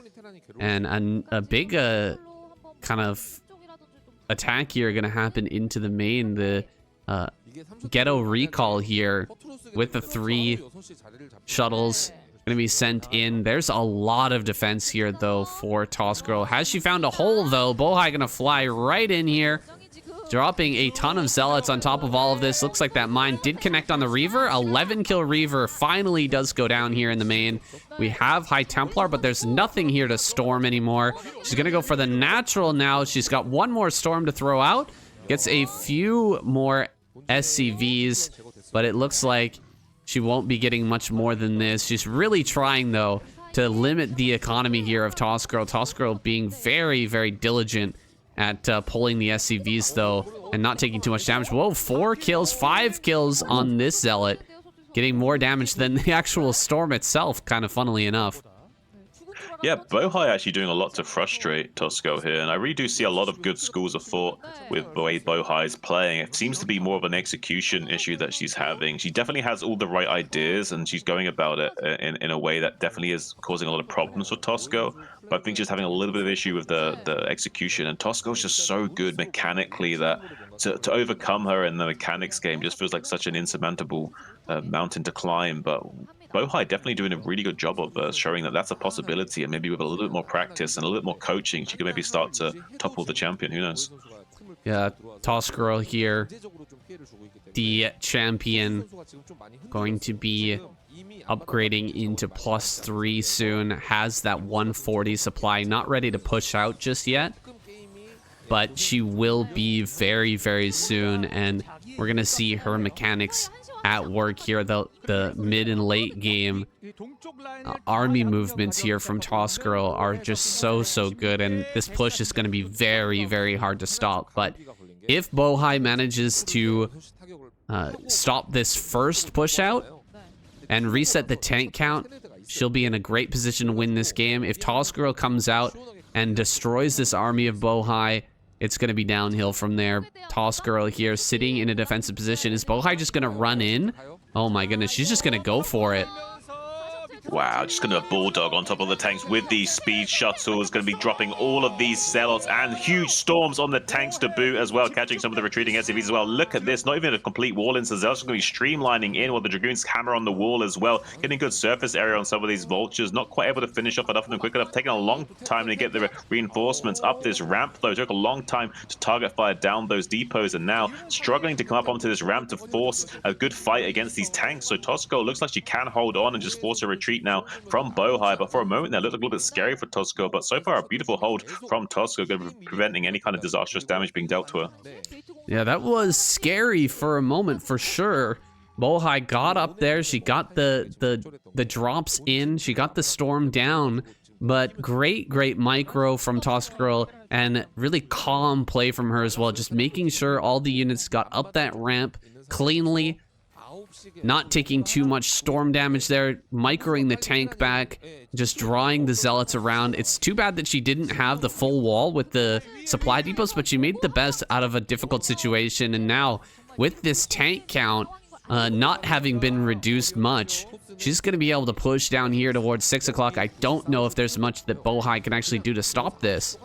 and a big kind of attack here going to happen into the main. The ghetto recall here with the 3 shuttles going to be sent in. There's a lot of defense here though for Toss Girl. Has she found a hole though? Bohai going to fly right in here, dropping a ton of zealots on top of all of this. Looks like that mine did connect on the Reaver. 11 kill Reaver finally does go down here in the main. We have High Templar, but there's nothing here to storm anymore. She's gonna go for the natural now. She's got one more storm to throw out. Gets a few more SCVs, but it looks like she won't be getting much more than this. She's really trying though to limit the economy here of Toss Girl. Toss Girl being very, very diligent at pulling the SCVs though, and not taking too much damage. Whoa, 4 kills, 5 kills on this Zealot, getting more damage than the actual storm itself, kind of funnily enough. Yeah, Bohai actually doing a lot to frustrate Tosco here, and I really do see a lot of good schools of thought with the way Bohai's playing. It seems to be more of an execution issue that she's having. She definitely has all the right ideas, and she's going about it in a way that definitely is causing a lot of problems for Tosco. But I think she's having a little bit of issue with the execution, and Tosco's just so good mechanically that to overcome her in the mechanics game just feels like such an insurmountable mountain to climb. But Bohai definitely doing a really good job of showing that that's a possibility, and maybe with a little bit more practice and a little bit more coaching, she could maybe start to topple the champion. Who knows? Yeah, Toss Girl here, the champion, going to be upgrading into +3 soon. Has that 140 supply, not ready to push out just yet, but she will be very, very soon, and we're gonna see her mechanics at work here. The mid and late game army movements here from Toss Girl are just so good, and this push is going to be very, very hard to stop. But if Bohai manages to stop this first push out and reset the tank count, she'll be in a great position to win this game. If Toss Girl comes out and destroys this army of Bohai, it's going to be downhill from there. Toss Girl here sitting in a defensive position. Is Bohai just going to run in? Oh my goodness, she's just going to go for it. Wow, just going to bulldog on top of the tanks with these speed shuttles. Going to be dropping all of these zealots and huge storms on the tanks to boot as well, catching some of the retreating SCVs as well. Look at this, not even a complete wall in, so zealots are going to be streamlining in while the Dragoons hammer on the wall as well. Getting good surface area on some of these vultures, not quite able to finish off enough of them quick enough. Taking a long time to get the reinforcements up this ramp though. It took a long time to target fire down those depots, and now struggling to come up onto this ramp to force a good fight against these tanks. So Tosco looks like she can hold on and just force a retreat now from Bohai, but for a moment that looked a little bit scary for Tosco. But so far a beautiful hold from Tosco, preventing any kind of disastrous damage being dealt to her. Yeah, that was scary for a moment for sure. Bohai got up there, she got the drops in, she got the storm down, but great micro from Toss Girl and really calm play from her as well, just making sure all the units got up that ramp cleanly, not taking too much storm damage there, microing the tank back, just drawing the zealots around. It's too bad that she didn't have the full wall with the supply depots, but she made the best out of a difficult situation. And now with this tank count not having been reduced much, she's going to be able to push down here towards 6 o'clock. I don't know if there's much that Bohai can actually do to stop this.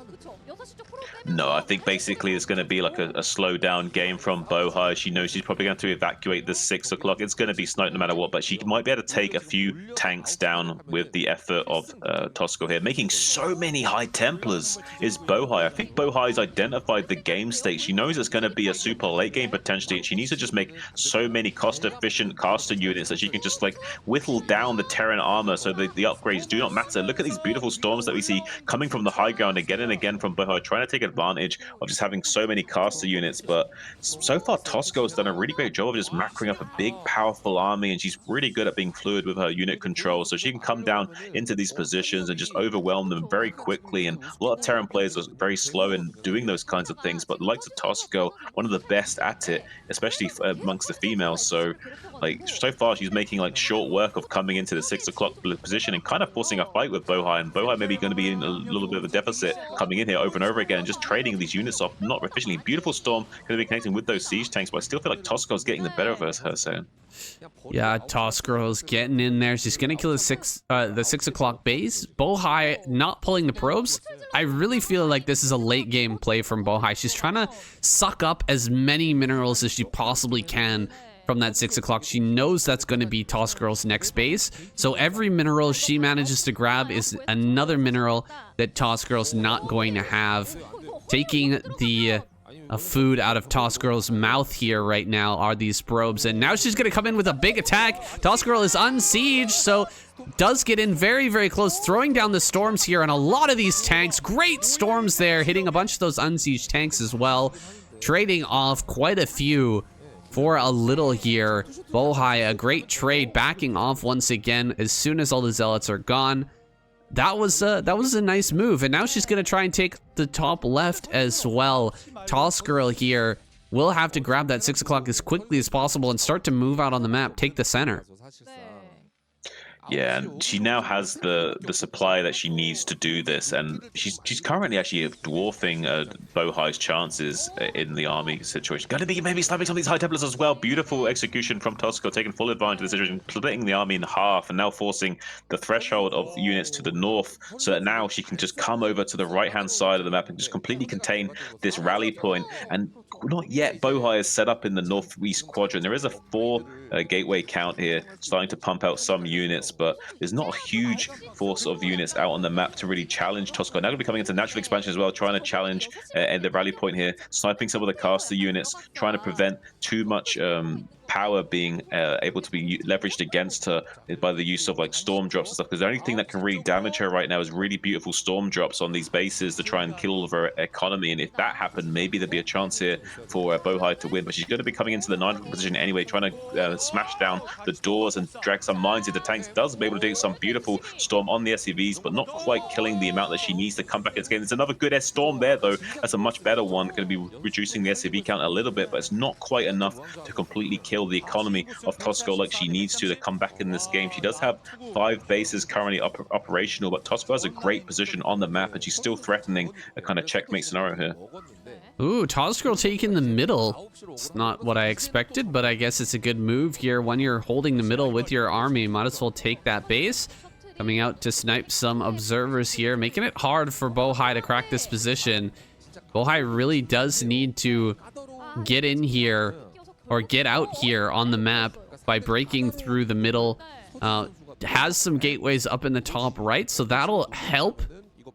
No, I think basically it's going to be like a slow down game from Bohai. She knows she's probably going to evacuate the 6 o'clock. It's going to be sniped no matter what, but she might be able to take a few tanks down with the effort of Tosco here. Making so many High Templars is Bohai. I think Bohai's identified the game state. She knows it's going to be a super late game potentially, and she needs to just make so many cost-efficient caster units that she can just like whittle down the Terran armor so the upgrades do not matter. Look at these beautiful storms that we see coming from the high ground again and again from Bohai, trying to take advantage of just having so many caster units. But so far Tosco has done a really great job of just macroing up a big powerful army, and she's really good at being fluid with her unit control, so she can come down into these positions and just overwhelm them very quickly. And a lot of Terran players are very slow in doing those kinds of things, but the likes of Tosco, one of the best at it, especially amongst the females. So like so far she's making like short work of coming into the 6 o'clock position and kind of forcing a fight with Bohai, and Bohai maybe going to be in a little bit of a deficit coming in here over and over again and just trading these units off not efficiently. Beautiful storm going to be connecting with those siege tanks, but I still feel like Tosco's getting the better of her saying. Yeah, Toss Girl's getting in there. She's gonna kill the 6 o'clock base. Bohai not pulling the probes. I really feel like this is a late game play from Bohai. She's trying to suck up as many minerals as she possibly can from that 6 o'clock. She knows that's going to be Toss Girl's next base, so every mineral she manages to grab is another mineral that Toss Girl's not going to have. Taking the food out of Toss Girl's mouth here right now are these probes, and now she's going to come in with a big attack. Toss Girl is unsieged, so does get in very close, throwing down the storms here on a lot of these tanks. Great storms there, hitting a bunch of those unsieged tanks as well, trading off quite a few for a little here. Bohai, a great trade, backing off once again as soon as all the zealots are gone. That was a nice move, and now she's gonna try and take the top left as well. Toss Girl here will have to grab that 6 o'clock as quickly as possible and start to move out on the map, take the center. Yeah, and she now has the supply that she needs to do this, and she's currently actually dwarfing Bohai's chances in the army situation. Going to be maybe sniping some of these High Templars as well. Beautiful execution from Tosco, taking full advantage of the situation, splitting the army in half, and now forcing the threshold of units to the north, so that now she can just come over to the right-hand side of the map and just completely contain this rally point. And not yet Bohai is set up in the northeast quadrant. There is a 4 gateway count here, starting to pump out some units, but there's not a huge force of units out on the map to really challenge Tosco. Now going to be coming into natural expansion as well, trying to challenge at the rally point here, sniping some of the caster units, trying to prevent too much power being able to be leveraged against her by the use of like storm drops and stuff, because the only thing that can really damage her right now is really beautiful storm drops on these bases to try and kill all of her economy. And if that happened, maybe there'd be a chance here for Bohai to win, but she's going to be coming into the 9th position anyway, trying to smash down the doors and drag some mines into tanks. Does be able to do some beautiful storm on the SCVs, but not quite killing the amount that she needs to come back in this game. There's another good S storm there though. That's a much better one, going to be reducing the SCV count a little bit, but it's not quite enough to completely kill the economy of Tosco like she needs to come back in this game. She does have 5 bases currently operational, but Tosco has a great position on the map, and she's still threatening a kind of checkmate scenario here. Ooh, Tosgirl taking the middle. It's not what I expected, but I guess it's a good move here. When you're holding the middle with your army, might as well take that base. Coming out to snipe some observers here, making it hard for Bohai to crack this position. Bohai really does need to get in here or get out here on the map by breaking through the middle. Has some gateways up in the top right, so that'll help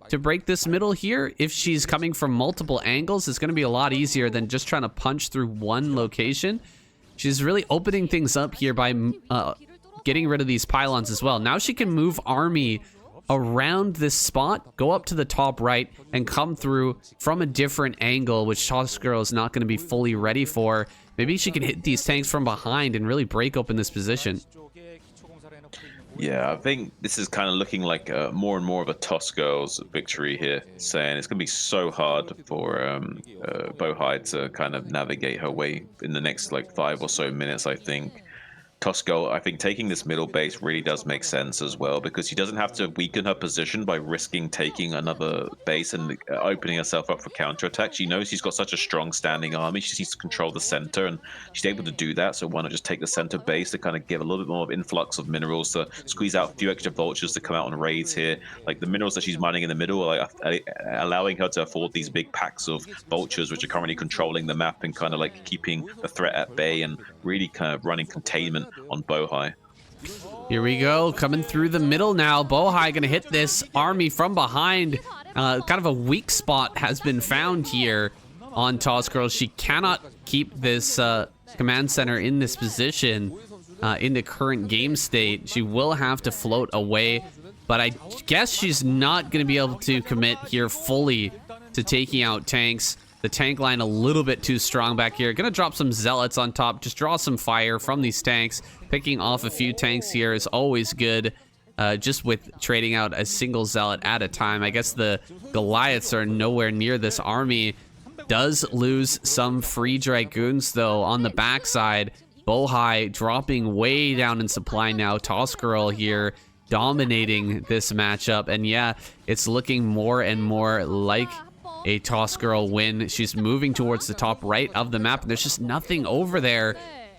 to break this middle here. If she's coming from multiple angles, it's going to be a lot easier than just trying to punch through one location. She's really opening things up here by getting rid of these pylons as well. Now she can move army around this spot, go up to the top right, and come through from a different angle, which Tosgirl is not going to be fully ready for. Maybe she can hit these tanks from behind and really break open this position. Yeah, I think this is kind of looking like more and more of a Tosco's victory here, saying it's going to be so hard for Bohai to kind of navigate her way in the next like 5 or so minutes, I think. Tosco, I think taking this middle base really does make sense as well, because she doesn't have to weaken her position by risking taking another base and opening herself up for counterattack. She knows she's got such a strong standing army. She needs to control the center, and she's able to do that. So why not just take the center base to kind of give a little bit more of influx of minerals to squeeze out a few extra vultures to come out on raids here. Like the minerals that she's mining in the middle are like allowing her to afford these big packs of vultures, which are currently controlling the map and kind of like keeping the threat at bay and really kind of running containment on Bohai. Here we go, coming through the middle now. Bohai gonna hit this army from behind. Kind of a weak spot has been found here on Tosgirl. She cannot keep this command center in this position in the current game state. She will have to float away, but I guess she's not gonna be able to commit here fully to taking out tanks. The tank line a little bit too strong back here. Gonna drop some zealots on top, just draw some fire from these tanks. Picking off a few tanks here is always good, just with trading out a single zealot at a time. I guess the Goliaths are nowhere near this army. Does lose some free dragoons though on the backside. Bohai dropping way down in supply now. Tosgirl here dominating this matchup, and yeah, it's looking more and more like a Tosgirl win. She's moving towards the top right of the map, and there's just nothing over there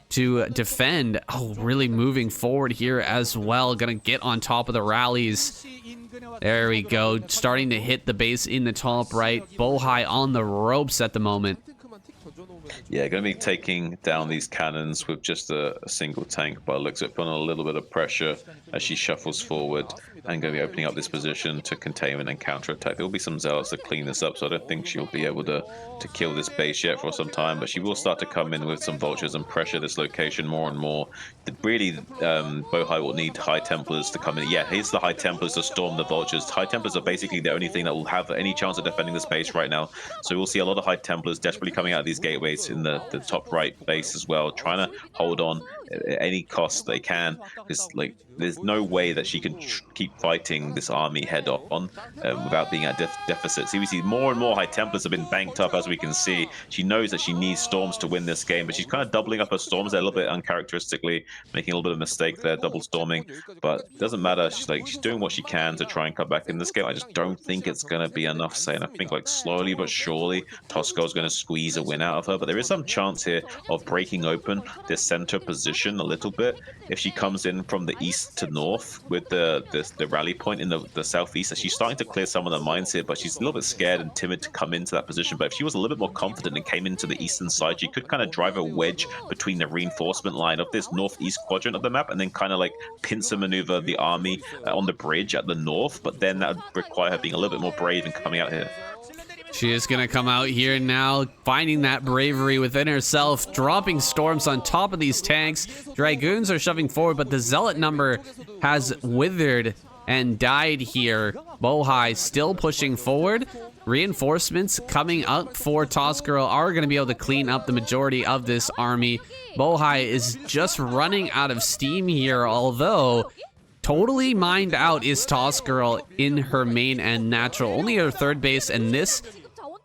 to defend. Oh, really moving forward here as well. Gonna get on top of the rallies. There we go. Starting to hit the base in the top right. Bohai on the ropes at the moment. Yeah, going to be taking down these cannons with just a single tank, but it looks like putting a little bit of pressure as she shuffles forward, and going to be opening up this position to containment and counterattack. There will be some zealots to clean this up, so I don't think she'll be able to kill this base yet for some time, but she will start to come in with some vultures and pressure this location more and more. Really, Bohai will need High Templars to come in. Yeah, here's the High Templars to storm the vultures. High Templars are basically the only thing that will have any chance of defending the space right now, so we'll see a lot of High Templars desperately coming out of these gateways in the top right base as well, trying to hold on at any cost they can, because like there's no way that she can keep fighting this army head on without being at deficit. So we see more and more High Templars have been banked up, as we can see. She knows that she needs storms to win this game, but she's kind of doubling up her storms there a little bit uncharacteristically, making a little bit of a mistake there, double storming, but it doesn't matter. She's doing what she can to try and come back in this game. I just don't think it's going to be enough, saying I think like slowly but surely Tosco's going to squeeze a win out of her, but there is some chance here of breaking open this center position a little bit if she comes in from the east to north with the the rally point in the southeast. She's starting to clear some of the mines here, but she's a little bit scared and timid to come into that position. But if she was a little bit more confident and came into the eastern side, she could kind of drive a wedge between the reinforcement line of this northeast quadrant of the map, and then kind of like pincer maneuver the army on the bridge at the north. But then that would require her being a little bit more brave and coming out here. She is going to come out here now, finding that bravery within herself, dropping storms on top of these tanks. Dragoons are shoving forward, but the Zealot number has withered and died here. Bohai still pushing forward. Reinforcements coming up for Toss Girl are going to be able to clean up the majority of this army. Bohai is just running out of steam here, although totally mined out is Toss Girl in her main and natural. Only her third base and this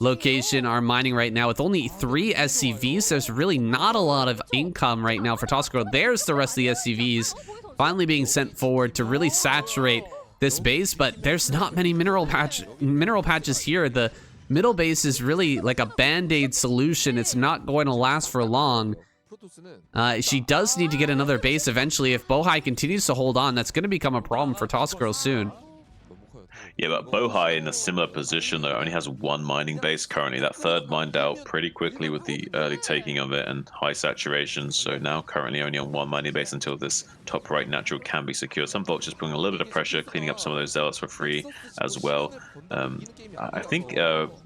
location are mining right now with only 3 SCVs. There's really not a lot of income right now for Toss Girl. There's the rest of the SCVs finally being sent forward to really saturate this base, but there's not many mineral patches here. The middle base is really like a band-aid solution. It's not going to last for long. She does need to get another base eventually. If Bohai continues to hold on, that's going to become a problem for Toss Girl soon. Yeah, but Bohai in a similar position though only has 1 mining base currently. That third mined out pretty quickly with the early taking of it and high saturation. So now currently only on 1 mining base until this top right natural can be secured. Some vultures putting a little bit of pressure, cleaning up some of those zealots for free as well. I think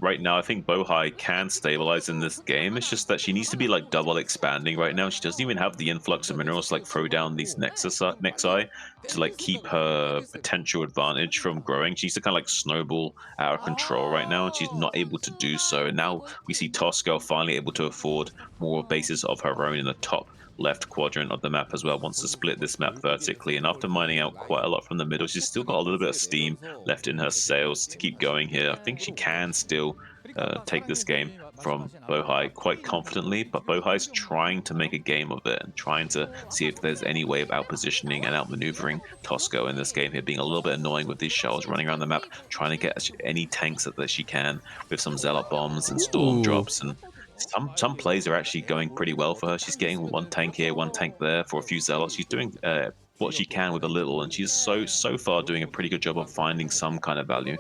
right now I think Bohai can stabilize in this game. It's just that she needs to be like double expanding right now. She doesn't even have the influx of minerals to like throw down these nexi to like keep her potential advantage from growing. She needs to kind of like snowball out of control right now, and she's not able to do so. And now we see Toss Girl finally able to afford more bases of her own in the top left quadrant of the map as well, wants to split this map vertically. And after mining out quite a lot from the middle, she's still got a little bit of steam left in her sails to keep going here. I think she can still take this game from Bohai quite confidently, but Bohai's trying to make a game of it and trying to see if there's any way of out-positioning and out-maneuvering Tosco in this game here, being a little bit annoying with these shells running around the map, trying to get any tanks that she can with some Zealot bombs and storm drops. And some plays are actually going pretty well for her. She's getting 1 tank here, 1 tank there for a few Zealots. She's doing what she can with a little, and she's so far doing a pretty good job of finding some kind of value.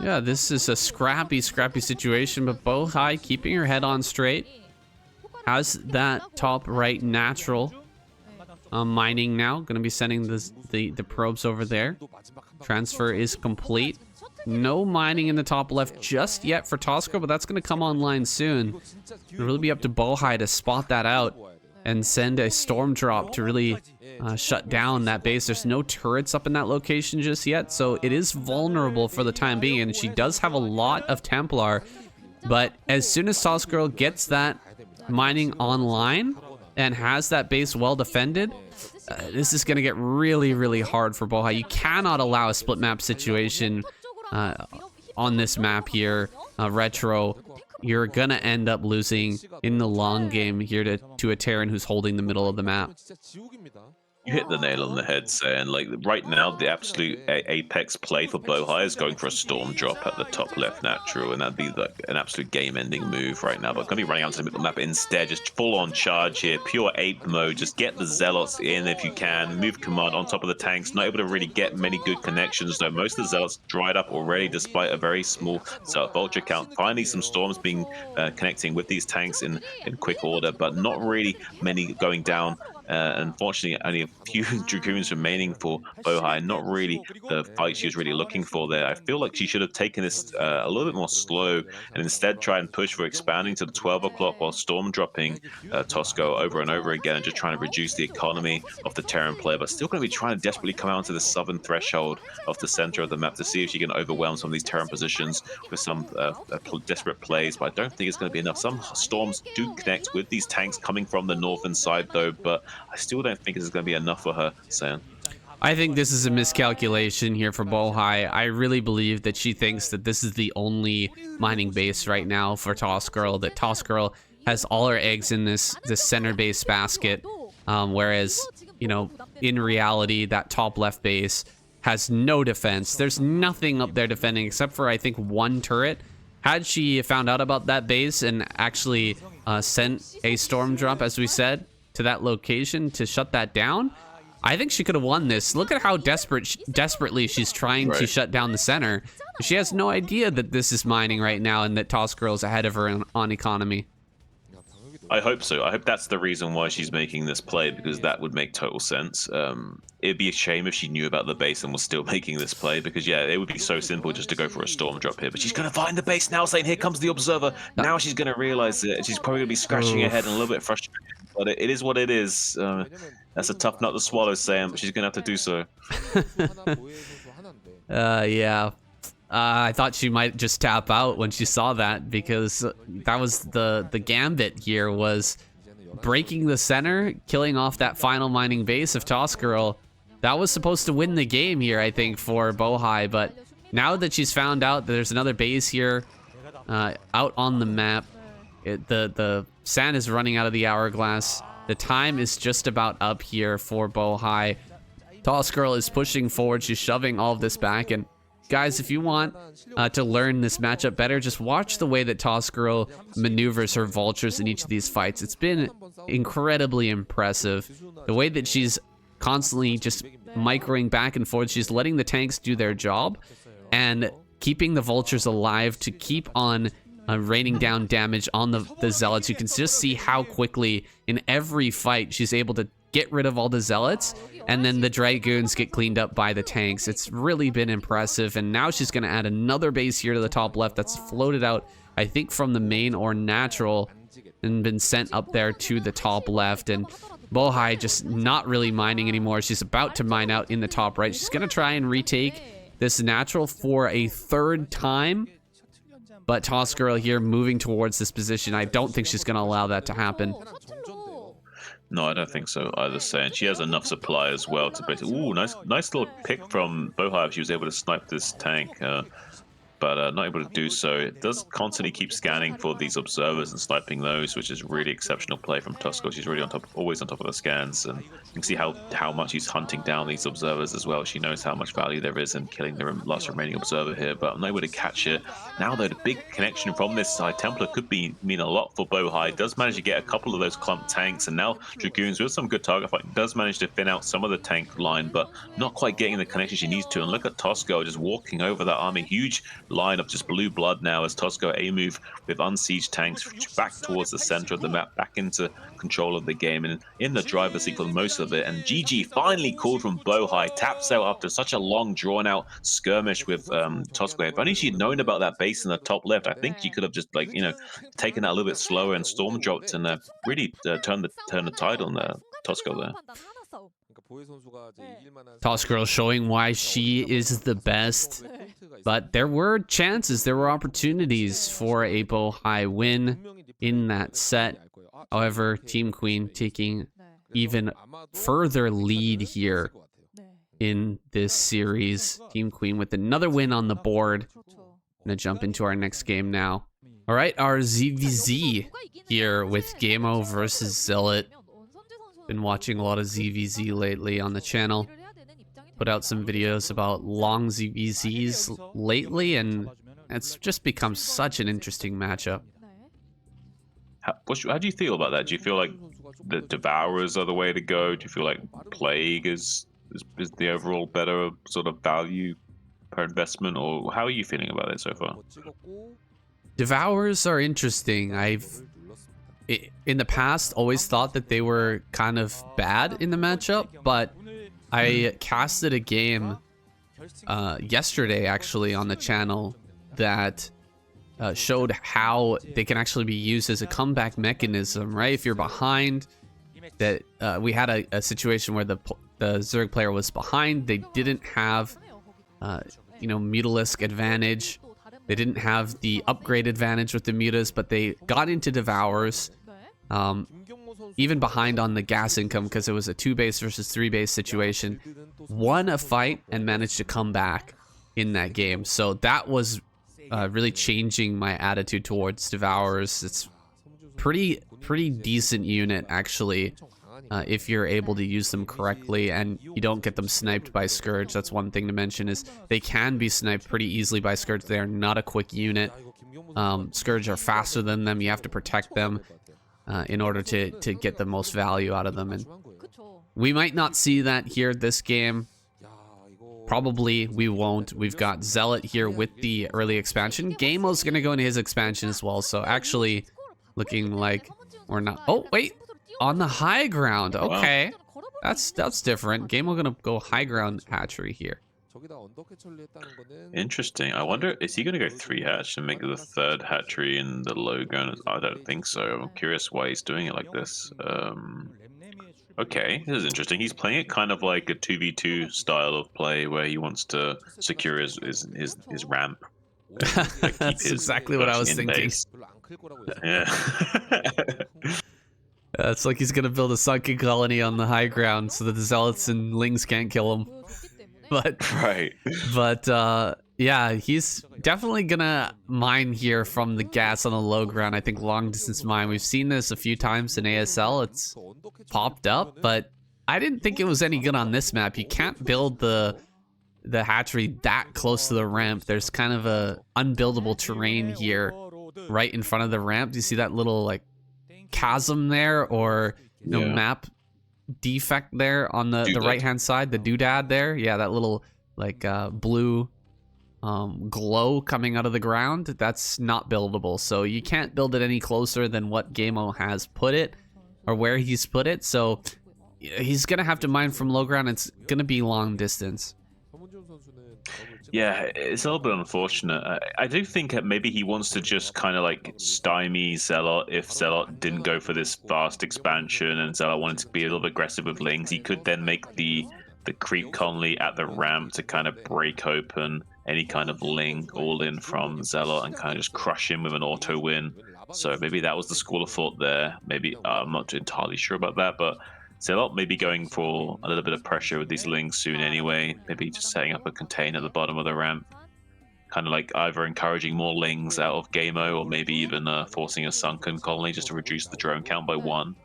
Yeah, this is a scrappy situation, but Bohai keeping her head on straight. Has that top right natural mining now. Going to be sending the probes over there. Transfer is complete. No mining in the top left just yet for Tosco, but that's going to come online soon. It'll really be up to Bohai to spot that out and send a storm drop to really shut down that base. There's no turrets up in that location just yet, so it is vulnerable for the time being, and she does have a lot of Templar. But as soon as Toss Girl gets that mining online and has that base well defended, this is going to get really hard for Bohai. You cannot allow a split map situation on this map here, Retro. You're gonna end up losing in the long game here to a Terran who's holding the middle of the map. You hit the nail on the head, saying like right now the absolute apex play for Bohai is going for a storm drop at the top left natural, and that'd be like an absolute game-ending move right now. But gonna be running out to the middle map instead, just full-on charge here, pure ape mode. Just get the zealots in if you can. Move command on top of the tanks. Not able to really get many good connections though. Most of the zealots dried up already, despite a very small vulture count. Finally, some storms being connecting with these tanks in quick order, but not really many going down. Unfortunately, only a few Dragoons remaining for Bohai. Not really the fight she was really looking for there. I feel like she should have taken this a little bit more slow and instead try and push for expanding to the 12 o'clock while storm dropping Tosco over and over again and just trying to reduce the economy of the Terran player, but still going to be trying to desperately come out to the southern threshold of the center of the map to see if she can overwhelm some of these Terran positions with some desperate plays, but I don't think it's going to be enough. Some storms do connect with these tanks coming from the northern side though, but I still don't think this is going to be enough for her, Sam. I think this is a miscalculation here for Bohai. I really believe that she thinks that this is the only mining base right now for Toss Girl, that Toss Girl has all her eggs in this center base basket, whereas, you know, in reality, that top left base has no defense. There's nothing up there defending except for, I think, 1 turret. Had she found out about that base and actually sent a storm drop, as we said, to that location to shut that down, I think she could have won this. Look at how desperately she's trying to shut down the center. She has no idea that this is mining right now and that Toss Girl's ahead of her on economy. I hope so. I hope that's the reason why she's making this play, because that would make total sense. It'd be a shame if she knew about the base and was still making this play, because yeah, it would be so simple just to go for a storm drop here. But she's gonna find the base now, saying, "Here comes the observer." Now she's gonna realize it. She's probably gonna be scratching her head and a little bit frustrated. But it is what it is. That's a tough nut to swallow, Sam. But she's gonna have to do so. Yeah. I thought she might just tap out when she saw that, because that was the gambit here, was breaking the center, killing off that final mining base of Toss Girl. That was supposed to win the game here, I think, for Bohai. But now that she's found out that there's another base here out on the map, the sand is running out of the hourglass. The time is just about up here for Bohai. Toss Girl is pushing forward. She's shoving all of this back. And guys, if you want to learn this matchup better, just watch the way that Toss Girl maneuvers her vultures in each of these fights. It's been incredibly impressive. The way that she's constantly just microing back and forth. She's letting the tanks do their job and keeping the vultures alive to keep on raining down damage on the zealots. You can just see how quickly in every fight she's able to get rid of all the zealots, and then the dragoons get cleaned up by the tanks. It's really been impressive, and now she's going to add another base here to the top left that's floated out, I think, from the main or natural, and been sent up there to the top left. And Bohai just not really mining anymore. She's about to mine out in the top right. She's going to try and retake this natural for a third time, but Toss Girl here moving towards this position. I don't think she's going to allow that to happen. No, I don't think so either, saying she has enough supply as well to basically. Ooh, nice little pick from Bohai if she was able to snipe this tank, but not able to do so. It does constantly keep scanning for these observers and sniping those, which is really exceptional play from Tosco. She's really always on top of the scans, and you can see how much she's hunting down these observers as well. She knows how much value there is in killing the last remaining observer here, but I'm not able to catch it. Now though, the big connection from this side, Templar could mean a lot for Bohai. Does manage to get a couple of those clump tanks, and now Dragoons with some good target fight does manage to thin out some of the tank line, but not quite getting the connection she needs to. And look at Tosco just walking over that army. Huge line of just blue blood now as Tosco A-move with unsieged tanks back towards the center of the map, back into control of the game and in the driver's seat for most of it. And GG finally called from Bohai, taps out after such a long drawn-out skirmish with Tosco. If only she'd known about that base in the top left, I think she could have just, like, you know, taken that a little bit slower and storm dropped and really turned the tide on Tosco there. Toss Girl showing why she is the best, but there were chances, there were opportunities for a Bohai win in that set. However, Team Queen taking even further lead here in this series. Team Queen with another win on the board. Gonna jump into our next game now. All right, our ZVZ here with Gamo versus Zealot. Been watching a lot of ZVZ lately on the channel. Put out some videos about long ZVZs lately, and it's just become such an interesting matchup. How do you feel about that? Do you feel like the Devourers are the way to go? Do you feel like Plague is the overall better sort of value per investment, or how are you feeling about it so far? Devourers are interesting. In the past, always thought that they were kind of bad in the matchup, but I casted a game yesterday actually on the channel that showed how they can actually be used as a comeback mechanism, right? If you're behind, that we had a situation where the Zerg player was behind, they didn't have Mutalisk advantage. They didn't have the upgrade advantage with the mutas, but they got into Devours, even behind on the gas income because it was a 2-base versus 3-base situation, won a fight and managed to come back in that game. So that was really changing my attitude towards Devours. It's pretty decent unit actually, if you're able to use them correctly and you don't get them sniped by Scourge. That's one thing to mention, is they can be sniped pretty easily by Scourge. They are not a quick unit. Scourge are faster than them. You have to protect them in order to get the most value out of them. And We might not see that here this game. Probably we won't. We've got Zealot here with the early expansion. Gamo's gonna go into his expansion as well. So actually looking like we're not. Oh, wait. On the high ground. Okay. That's different. Gamo gonna go high ground hatchery here. Interesting. I wonder, is he going to go 3-hatch and make the 3rd hatchery in the low ground? I don't think so. I'm curious why he's doing it like this. Okay, this is interesting. He's playing it kind of like a 2v2 style of play where he wants to secure his ramp. That's exactly what I was thinking. Yeah. It's like he's gonna build a sunken colony on the high ground so that the Zealots and Lings can't kill him. But right. But yeah, he's definitely gonna mine here from the gas on the low ground. I think long distance mine. We've seen this a few times in ASL. It's popped up, but I didn't think it was any good on this map. You can't build the hatchery that close to the ramp. There's kind of a unbuildable terrain here right in front of the ramp. Do you see that little like chasm there, or map defect there on the right hand side, the doodad there? Yeah, that little like blue glow coming out of the ground. That's not buildable, so you can't build it any closer than what Gamo has put it, or where he's put it. So he's gonna have to mine from low ground. It's gonna be long distance. Yeah, it's a little bit unfortunate. I do think that maybe he wants to just kind of like stymie Zealot. If Zealot didn't go for this fast expansion and Zealot wanted to be a little bit aggressive with Lings, he could then make the creep colony at the ramp to kind of break open any kind of Ling all in from Zealot and kind of just crush him with an auto win. So maybe that was the school of thought there. Maybe I'm not entirely sure about that, but Zealot may be going for a little bit of pressure with these Lings soon anyway. Maybe just setting up a container at the bottom of the ramp. Kind of like either encouraging more Lings out of Gamo, or maybe even forcing a sunken colony just to reduce the drone count by 1.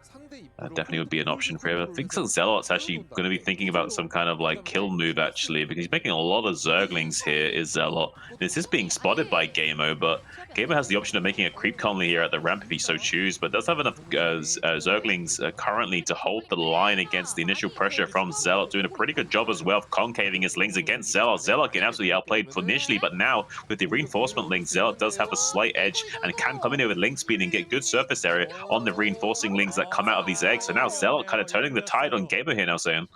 Definitely would be an option for him. I think Zealot's actually going to be thinking about some kind of like kill move actually, because he's making a lot of Zerglings here, is Zealot. This is being spotted by Gamo, but Gamo has the option of making a creep colony here at the ramp if he so chooses, but does have enough Zerglings currently to hold the line against the initial pressure from Zealot, doing a pretty good job as well of concaving his Lings against Zealot. Zealot getting absolutely outplayed initially, but now with the reinforcement Lings, Zealot does have a slight edge and can come in here with Link speed and get good surface area on the reinforcing Lings that come out of these eggs. So now Zealot kind of turning the tide on Gamo here now, Sam.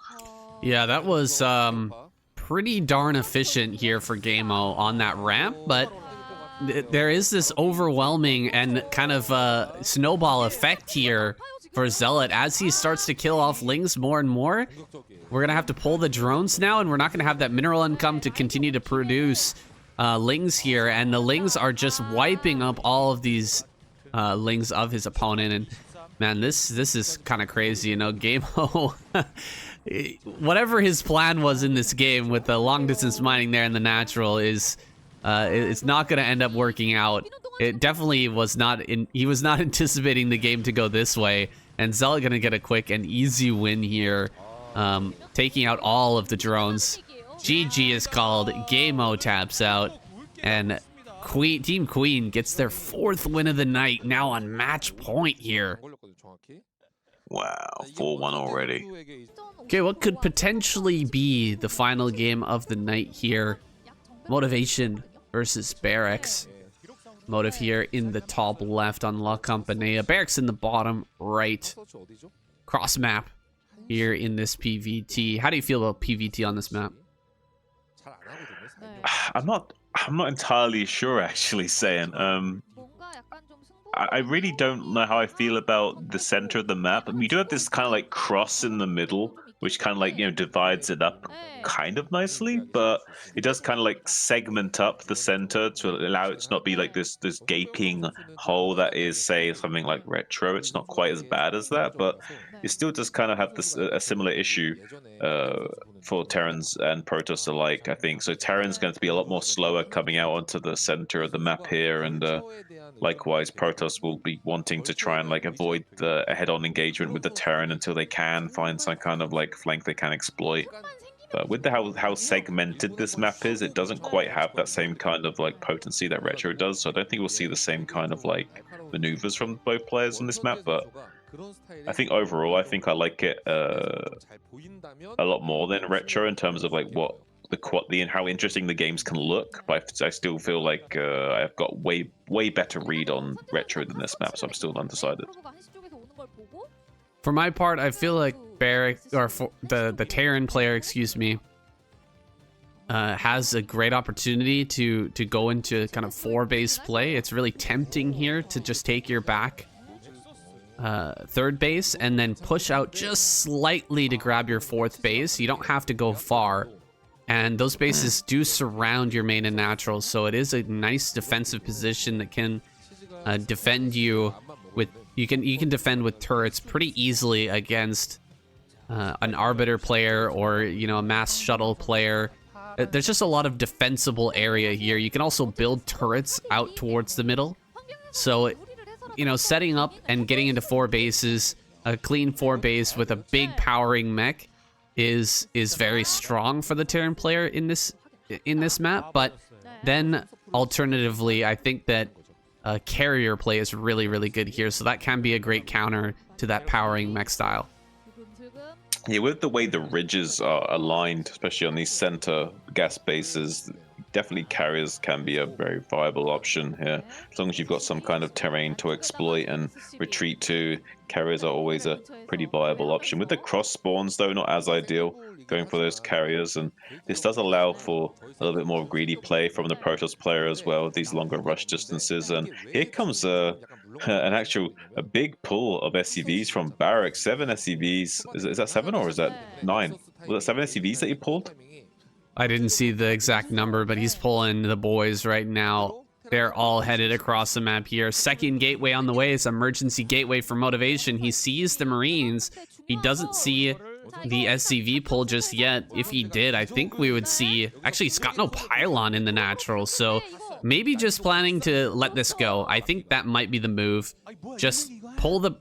Yeah, that was pretty darn efficient here for Gamo on that ramp, but there is this overwhelming and kind of snowball effect here for Zealot as he starts to kill off Lings more and more. We're gonna have to pull the drones now, and we're not gonna have that mineral income to continue to produce Lings here, and the Lings are just wiping up all of these Lings of his opponent. And man, this is kind of crazy, you know. Gamo, whatever his plan was in this game with the long distance mining there in the natural is it's not going to end up working out. It definitely was not he was not anticipating the game to go this way, and Zealot going to get a quick and easy win here, taking out all of the drones. GG is called. Gamo taps out, and Team Queen gets their 4th win of the night, now on match point here. Wow, 4-1 already. Okay, what could potentially be the final game of the night here? Motivation versus Barracks. Motive here in the top left on La Campanella. Barracks in the bottom right. Cross map here in this PVT. How do you feel about PVT on this map? I'm not entirely sure, actually, saying. I really don't know how I feel about the center of the map. We do have this kind of like cross in the middle, which kind of like, you know, divides it up kind of nicely, but it does kind of like segment up the center to allow it to not be like this gaping hole that is, say, something like Retro. It's not quite as bad as that, but it still does kind of have this a similar issue for Terrans and Protoss alike, I think. So Terran's going to be a lot more slower coming out onto the center of the map here, and likewise Protoss will be wanting to try and like avoid the head-on engagement with the Terran until they can find some kind of like flank they can exploit. But with how segmented this map is, it doesn't quite have that same kind of like potency that Retro does. So I don't think we'll see the same kind of like maneuvers from both players on this map. But I think overall, I think I like it a lot more than retro in terms of like what the and how interesting the games can look. But I still feel like I've got way better read on retro than this map, so I'm still undecided. For my part, I feel like Barrack, or for the Terran player, excuse me, has a great opportunity to go into kind of 4-base play. It's really tempting here to just take your back 3rd base and then push out just slightly to grab your 4th base. You don't have to go far, and those bases do surround your main and natural, so it is a nice defensive position that can defend you with you can defend with turrets pretty easily against an Arbiter player or, you know, a mass shuttle player. There's just a lot of defensible area here. You can also build turrets out towards the middle, so you know, setting up and getting into 4 bases, a clean 4 base with a big powering mech is very strong for the Terran player in this map. But then alternatively, I think that carrier play is really good here, so that can be a great counter to that powering mech style. Yeah, with the way the ridges are aligned, especially on these center gas bases, definitely carriers can be a very viable option here. As long as you've got some kind of terrain to exploit and retreat to, carriers are always a pretty viable option. With the cross spawns, though, not as ideal, going for those carriers, and this does allow for a little bit more greedy play from the Protoss player as well, these longer rush distances. And here comes a big pull of SCVs from Barrack. 7 SCVs. Is that 7 or is that 9? Was that 7 SCVs that he pulled? I didn't see the exact number, but he's pulling the boys right now. They're all headed across the map here. 2nd gateway on the way. It's emergency gateway for motivation. He sees the Marines. He doesn't see the SCV pull just yet. If he did, I think we would see... Actually, he's got no pylon in the natural, so maybe just planning to let this go. I think that might be the move. Just pull the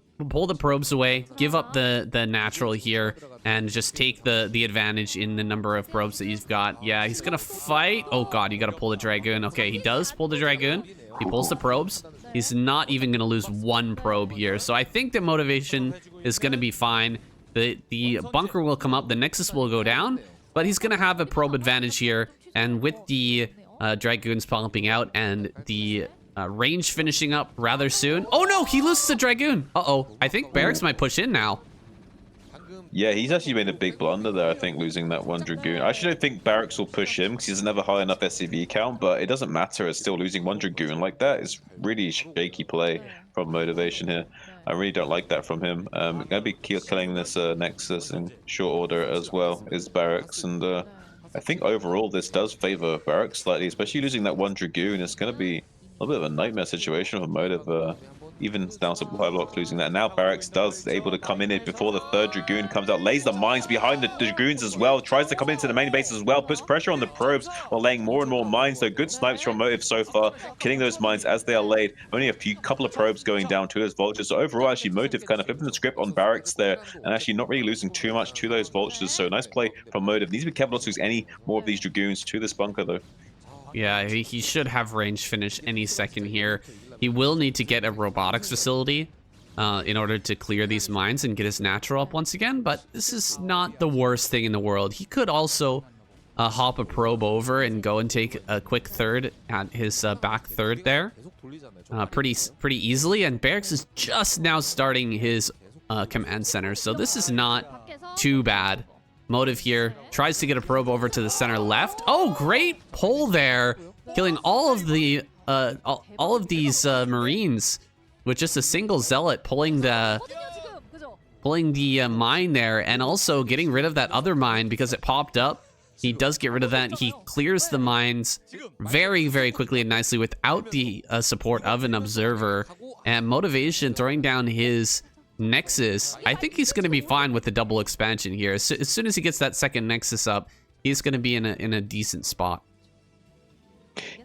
probes away, give up the natural here, and just take the advantage in the number of probes that you've got. Yeah, he's gonna fight. Oh god, you gotta pull the Dragoon. Okay, he does pull the Dragoon. He pulls the probes. He's not even gonna lose 1 probe here. So I think that motivation is gonna be fine. The bunker will come up, the Nexus will go down, but he's gonna have a probe advantage here. And with the Dragoons pumping out and the range finishing up rather soon. Oh no, he loses the Dragoon. Uh-oh, I think Barracks might push in now. Yeah, he's actually made a big blunder there, I think, losing that 1 Dragoon. I actually don't think Barracks will push him because he doesn't have a high enough SCV count, but it doesn't matter. It's still losing 1 Dragoon like that is really shaky play from motivation here. I really don't like that from him. Gonna be killing this Nexus in short order as well is Barracks, and I think overall this does favor Barracks slightly, especially losing that 1 Dragoon. It's gonna be a little bit of a nightmare situation for Motive, even down supply blocks losing that. Now Barracks does able to come in it before the 3rd Dragoon comes out, lays the mines behind the Dragoons as well, tries to come into the main base as well, puts pressure on the probes while laying more and more mines. So good snipes from Motive so far, killing those mines as they are laid. Only a couple of probes going down to those vultures. So overall, actually Motive kind of flipping the script on Barracks there and actually not really losing too much to those vultures. So nice play from Motive. Needs to be careful not to lose any more of these Dragoons to this bunker though. Yeah, he should have range finish any second here. He will need to get a robotics facility in order to clear these mines and get his natural up once again, but this is not the worst thing in the world. He could also hop a probe over and go and take a quick 3rd at his back 3rd there pretty easily, and Barracks is just now starting his command center, so this is not too bad. Motive here tries to get a probe over to the center left. Oh, great pull there, killing all of the all of these Marines with just a single zealot pulling the mine there, and also getting rid of that other mine because it popped up. He does get rid of that. He clears the mines very quickly and nicely without the support of an observer. And motivation throwing down his Nexus. I think he's going to be fine with the double expansion here. As soon as he gets that 2nd Nexus up, he's going to be in a decent spot.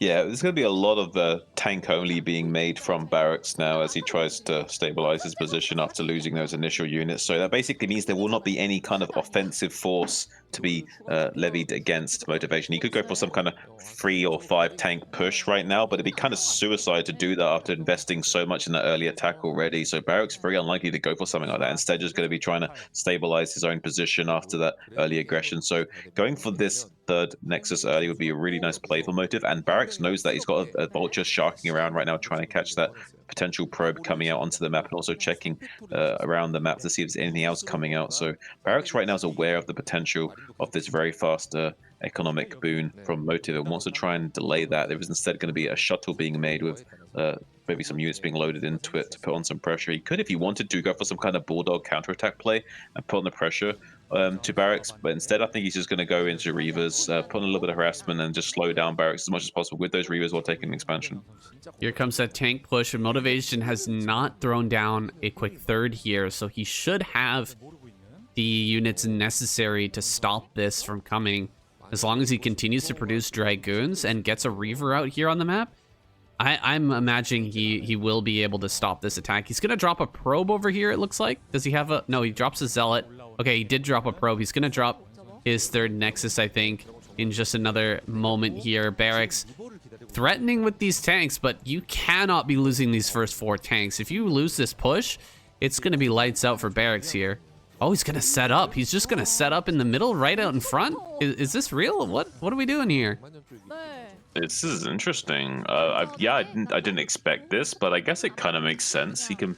Yeah, there's going to be a lot of tank only being made from Barracks now as he tries to stabilize his position after losing those initial units. So that basically means there will not be any kind of offensive force to be levied against motivation. He could go for some kind of 3 or 5 tank push right now, but it'd be kind of suicide to do that after investing so much in the early attack already. So Barrick's very unlikely to go for something like that. Instead, just going to be trying to stabilize his own position after that early aggression. So going for this third Nexus early would be a really nice play for Motive. And Barracks knows that he's got a Vulture sharking around right now, trying to catch that potential probe coming out onto the map, and also checking around the map to see if there's anything else coming out. So Barracks right now is aware of the potential of this very fast economic boon from Motive and wants to try and delay that. There is instead going to be a shuttle being made with maybe some units being loaded into it to put on some pressure. He could, if he wanted to, go for some kind of bulldog counterattack play and put on the pressure to Barracks, but instead I think he's just going to go into Reavers, put on a little bit of harassment and just slow down Barracks as much as possible with those Reavers while taking expansion. Here comes that tank push, and Motivation has not thrown down a quick third here, so he should have the units necessary to stop this from coming. As long as he continues to produce Dragoons and gets a Reaver out here on the map, I'm imagining he will be able to stop this attack. He's going to drop a probe over here, it looks like. Does he have a... No, he drops a Zealot. Okay, he did drop a probe. He's going to drop his third Nexus, I think, in just another moment here. Barracks threatening with these tanks, but you cannot be losing these first 4 tanks. If you lose this push, it's going to be lights out for Barracks here. Oh, he's going to set up. He's just going to set up in the middle, right out in front. Is this real? What are we doing here? This is interesting. I didn't expect this, but I guess it kind of makes sense. He can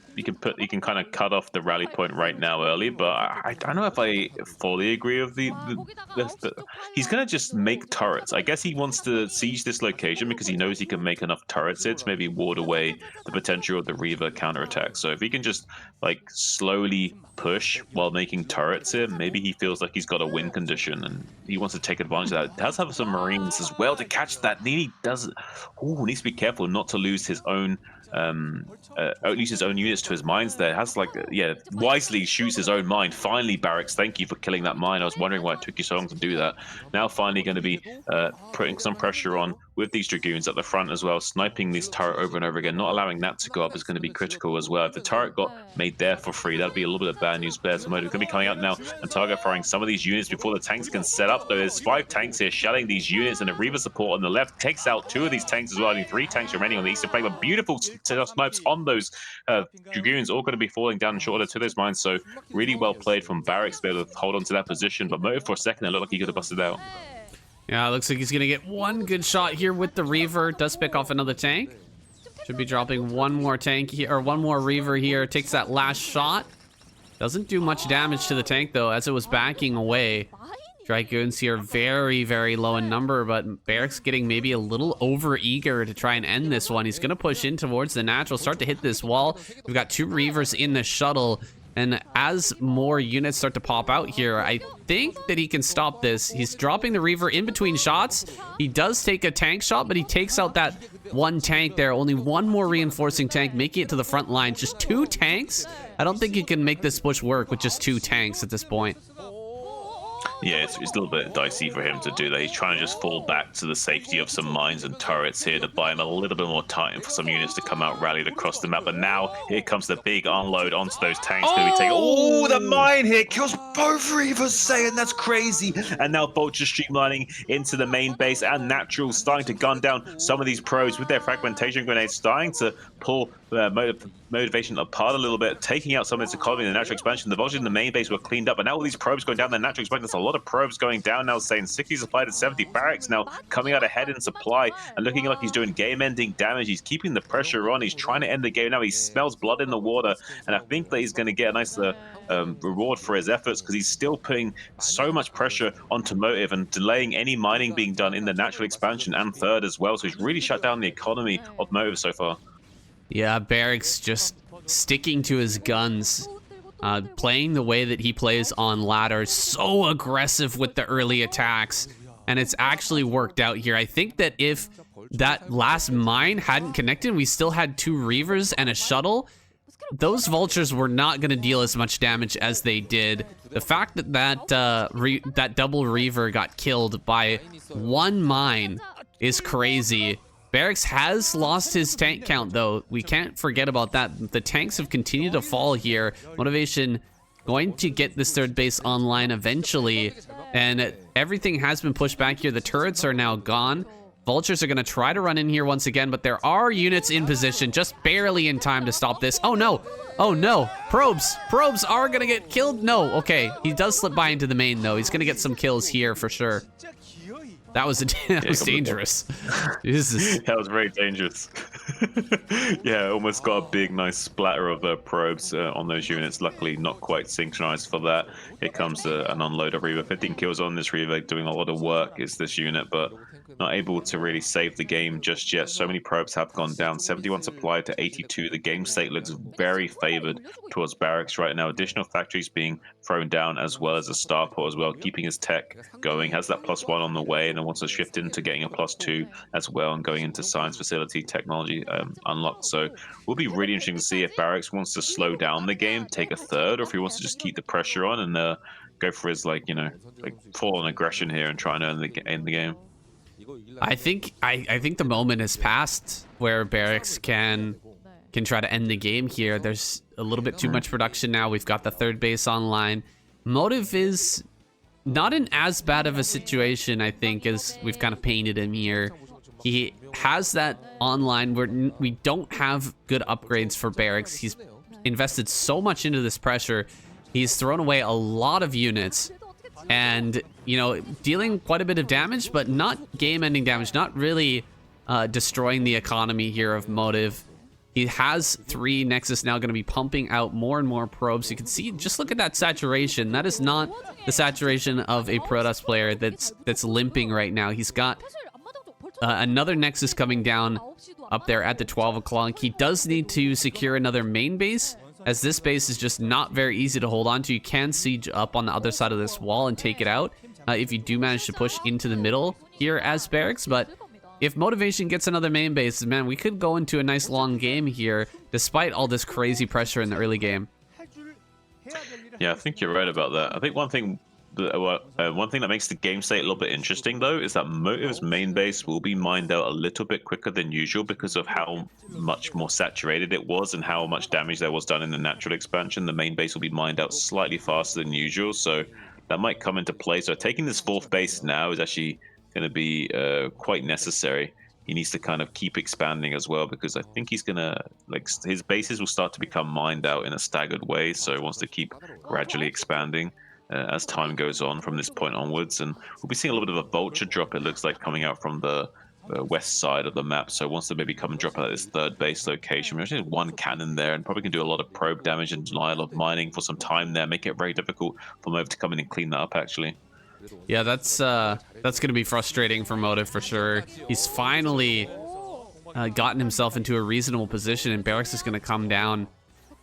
kind of cut off the rally point right now early, but I don't know if I fully agree with this. But he's gonna just make turrets. I guess he wants to siege this location because he knows he can make enough turrets here to maybe ward away the potential of the Reaver counterattack. So if he can just like slowly push while making turrets here, maybe he feels like he's got a win condition and he wants to take advantage of that. He does have some Marines as well to catch that. Needs to be careful not to lose his own units to his mines there. Has like wisely shoots his own mine. Finally, Barracks, thank you for killing that mine. I was wondering why it took you so long to do that. Now finally going to be putting some pressure on with these Dragoons at the front as well, sniping this turret over and over again. Not allowing that to go up is going to be critical as well. If the turret got made there for free, that'd be a little bit of bad news. Bears Motive going to be coming out now and target firing some of these units before the tanks can set up. Though there's 5 tanks here shelling these units, and a Reaver support on the left takes out 2 of these tanks as well. I mean, 3 tanks remaining on the eastern flank, but beautiful snipes on those Dragoons, all going to be falling down shorter to those mines. So really well played from Barracks to be able to hold on to that position. But Motive for a second, it looked like he could have busted out. Yeah, it looks like he's going to get one good shot here with the Reaver. Does pick off another tank. Should be dropping one more tank here, or one more Reaver here. Takes that last shot. Doesn't do much damage to the tank, though, as it was backing away. Dragoons here very, very low in number, but Barracks getting maybe a little over-eager to try and end this one. He's going to push in towards the natural, start to hit this wall. We've got 2 Reavers in the shuttle, and as more units start to pop out here, I think that he can stop this. He's dropping the Reaver in between shots. He does take a tank shot, but he takes out that 1 tank there. Only 1 more reinforcing tank, making it to the front line. Just 2 tanks? I don't think he can make this push work with just 2 tanks at this point. Yeah, it's a little bit dicey for him to do that. He's trying to just fall back to the safety of some mines and turrets here to buy him a little bit more time for some units to come out rallied across the map. But now here comes the big unload onto those tanks. Oh, the mine hit kills both Reavers, saying that's crazy. And now Vulture streamlining into the main base, and Natural starting to gun down some of these probes with their fragmentation grenades, starting to pull motivation apart a little bit, taking out some of its economy in the natural expansion. The Vultures in the main base were cleaned up, but now all these probes going down the natural expansion. There's a lot of probes going down now, saying 60 supply to 70. Barracks now coming out ahead in supply and looking like he's doing game-ending damage. He's keeping the pressure on. He's trying to end the game now. He smells blood in the water, and I think that he's going to get a nice reward for his efforts, because he's still putting so much pressure onto Motive and delaying any mining being done in the natural expansion and third as well. So he's really shut down the economy of Motive so far. Yeah, Barracks just sticking to his guns, playing the way that he plays on ladder, so aggressive with the early attacks, and it's actually worked out here. I think that if that last mine hadn't connected, we still had 2 Reavers and a shuttle, those Vultures were not going to deal as much damage as they did. The fact that that double Reaver got killed by 1 mine is crazy. Barracks has lost his tank count, though. We can't forget about that. The tanks have continued to fall here. Motivation going to get this third base online eventually, and everything has been pushed back here. The turrets are now gone. Vultures are going to try to run in here once again, but there are units in position, just barely in time to stop this. Oh no! Oh no! Probes are going to get killed. No, okay. He does slip by into the main though. He's going to get some kills here for sure. That was dangerous. Jesus. That was very dangerous. Yeah, almost got a big, nice splatter of probes on those units. Luckily, not quite synchronized for that. Here comes an unload of Reaver. 15 kills on this Reaver, doing a lot of work is this unit, but not able to really save the game just yet. So many probes have gone down. 71 supply to 82. The game state looks very favored towards Barracks right now. Additional factories being thrown down, as well as a starport as well, keeping his tech going. Has that +1 on the way, and then wants to shift into getting a +2 as well, and going into science facility technology unlocked. So will be really interesting to see if Barracks wants to slow down the game, take a third, or if he wants to just keep the pressure on and go for his like full on aggression here and try and end the game. I think the moment has passed where Barracks can try to end the game here. There's a little bit too much production now. We've got the third base online. Motive is not in as bad of a situation, I think, as we've kind of painted him here. He has that online where we don't have good upgrades for Barracks. He's invested so much into this pressure. He's thrown away a lot of units and, dealing quite a bit of damage, but not game-ending damage, not really destroying the economy here of Motive. He has 3 Nexus now, going to be pumping out more and more probes. You can see, just look at that saturation. That is not the saturation of a Protoss player that's limping right now. He's got another Nexus coming down up there at the 12 o'clock. He does need to secure another main base, as this base is just not very easy to hold on to. You can siege up on the other side of this wall and take it out if you do manage to push into the middle here as Barracks, but if Motivation gets another main base, man, we could go into a nice long game here, despite all this crazy pressure in the early game. Yeah, I think you're right about that. I think one thing that makes the game state a little bit interesting, though, is that Motive's main base will be mined out a little bit quicker than usual because of how much more saturated it was and how much damage there was done in the natural expansion. The main base will be mined out slightly faster than usual, so that might come into play. So taking this 4th base now is actually going to be quite necessary. He needs to kind of keep expanding as well, because I think he's going to, his bases will start to become mined out in a staggered way, so he wants to keep gradually expanding as time goes on from this point onwards. And we'll be seeing a little bit of a vulture drop, it looks like, coming out from the west side of the map, so wants to maybe come and drop out this 3rd base location. There's just 1 cannon there, and probably can do a lot of probe damage and deny a lot of mining for some time there, make it very difficult for Motive to come in and clean that up, actually. Yeah, that's gonna be frustrating for Motive for sure. He's finally gotten himself into a reasonable position, and Barracks is gonna come down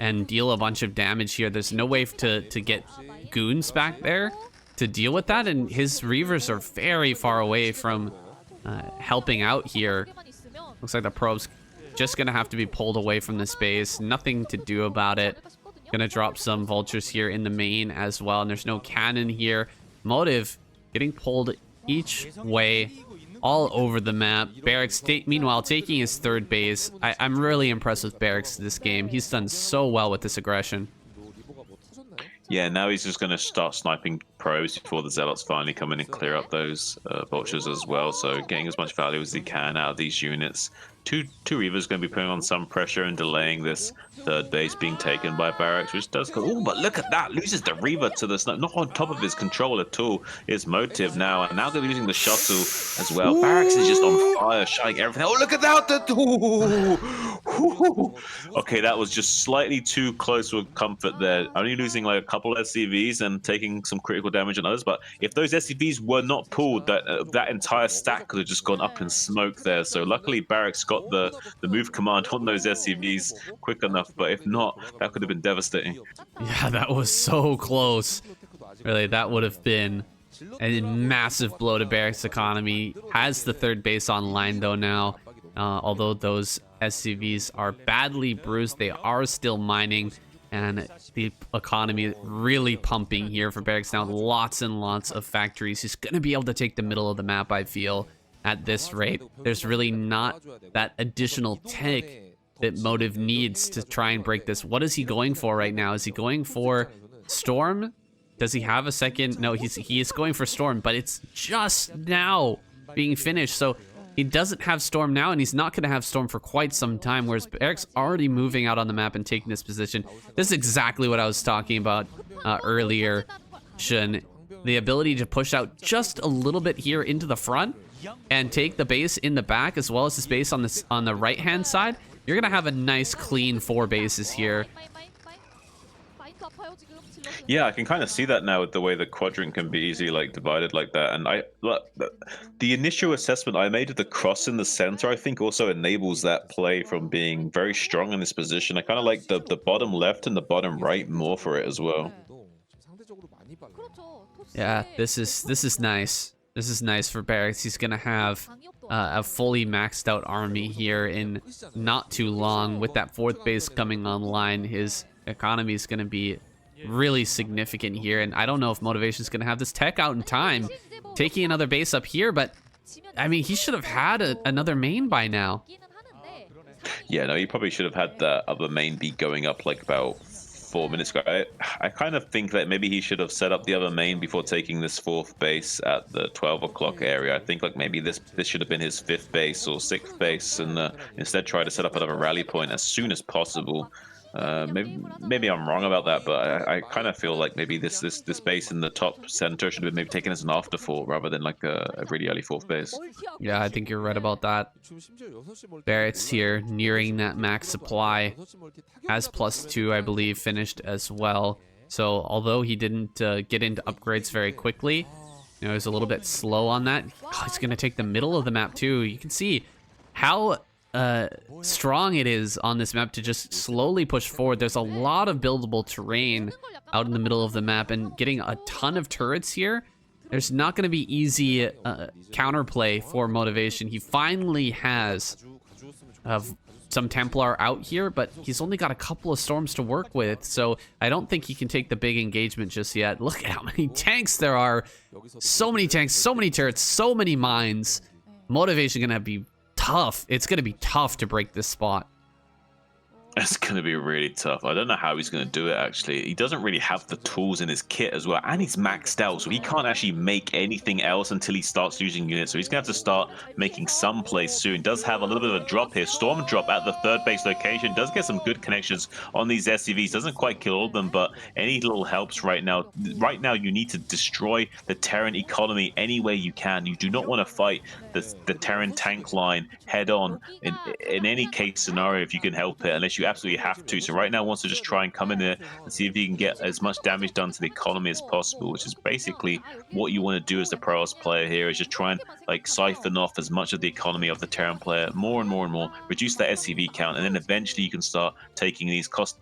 and deal a bunch of damage here. There's no way to get goons back there to deal with that, and his Reavers are very far away from helping out here. Looks like the probe's just gonna have to be pulled away from this base. Nothing to do about it. Gonna drop some vultures here in the main as well, and there's no cannon here. Motive getting pulled each way all over the map. Barracks, meanwhile, taking his 3rd base. I'm really impressed with Barracks this game. He's done so well with this aggression. Yeah, now he's just going to start sniping probes before the Zealots finally come in and clear up those vultures as well. So getting as much value as he can out of these units. Two Reavers going to be putting on some pressure and delaying this 3rd base being taken by Barracks, which does go. Oh, but look at that! Loses the Reaver to the snipe, not on top of his control at all. It's Motive now, and now they're using the shuttle as well. Ooh. Barracks is just on fire, shutting everything. Oh, look at that! Okay, that was just slightly too close with comfort there. Only losing like a couple of SCVs and taking some critical damage on others. But if those SCVs were not pulled, that entire stack could have just gone up in smoke there. So luckily, Barracks got the move command on those SCVs quick enough, but if not, that could have been devastating. Yeah, that was so close. Really, that would have been a massive blow to Barracks' economy. Has the 3rd base online though now. Although those SCVs are badly bruised, they are still mining, and the economy really pumping here for Barracks now. Lots and lots of factories. He's going to be able to take the middle of the map, I feel. At this rate, there's really not that additional tech that Motive needs to try and break this. What is he going for right now? Is he going for Storm? Does he have a second? No, he is going for Storm, but it's just now being finished. So he doesn't have Storm now, and he's not going to have Storm for quite some time, whereas Eric's already moving out on the map and taking this position. This is exactly what I was talking about earlier, Shun. The ability to push out just a little bit here into the front and take the base in the back as well as the base on the right-hand side. You're going to have a nice, clean 4 bases here. Yeah, I can kind of see that now with the way the quadrant can be easily like divided like that. And the initial assessment I made of the cross in the center, I think also enables that play from being very strong in this position. I kind of like the bottom left and the bottom right more for it as well. Yeah, this is nice. This is nice for Barracks. He's gonna have a fully maxed out army here in not too long. With that 4th base coming online, his economy is gonna be really significant here. And I don't know if Motivation's gonna have this tech out in time, taking another base up here. But I mean, he should have had another main by now. Yeah, no, he probably should have had the other main be going up like about 4 minutes ago. I kind of think that maybe he should have set up the other main before taking this 4th base at the 12 o'clock area. I think like maybe this should have been his 5th base or 6th base, and instead try to set up another rally point as soon as possible. Maybe I'm wrong about that, but I kind of feel like maybe this base in the top center should have been maybe taken as an afterthought rather than like a really early 4th base. Yeah, I think you're right about that. Barracks here nearing that max supply, has +2, I believe, finished as well. So although he didn't get into upgrades very quickly, you know, he was a little bit slow on that. Oh, he's going to take the middle of the map too. You can see how strong it is on this map to just slowly push forward. There's a lot of buildable terrain out in the middle of the map, and getting a ton of turrets here, there's not going to be easy counterplay for Motivation. He finally has some Templar out here, but he's only got a couple of storms to work with, so I don't think he can take the big engagement just yet. Look at how many tanks there are. So many tanks, so many turrets, so many mines. Motivation gonna be tough. It's gonna be tough to break this spot. It's going to be really tough. I don't know how he's going to do it, actually. He doesn't really have the tools in his kit as well, and he's maxed out, so he can't actually make anything else until he starts using units. So he's going to have to start making some plays soon. Does have a little bit of a drop here. Storm drop at the 3rd base location. Does get some good connections on these SCVs. Doesn't quite kill all of them, but any little helps right now. Right now, you need to destroy the Terran economy any way you can. You do not want to fight the Terran tank line head on in any case scenario if you can help it, unless you absolutely have to. So right now wants to just try and come in there and see if he can get as much damage done to the economy as possible, which is basically what you want to do as the Protoss player here, is just try and like siphon off as much of the economy of the Terran player, more and more and more, reduce that SCV count, and then eventually you can start taking these cost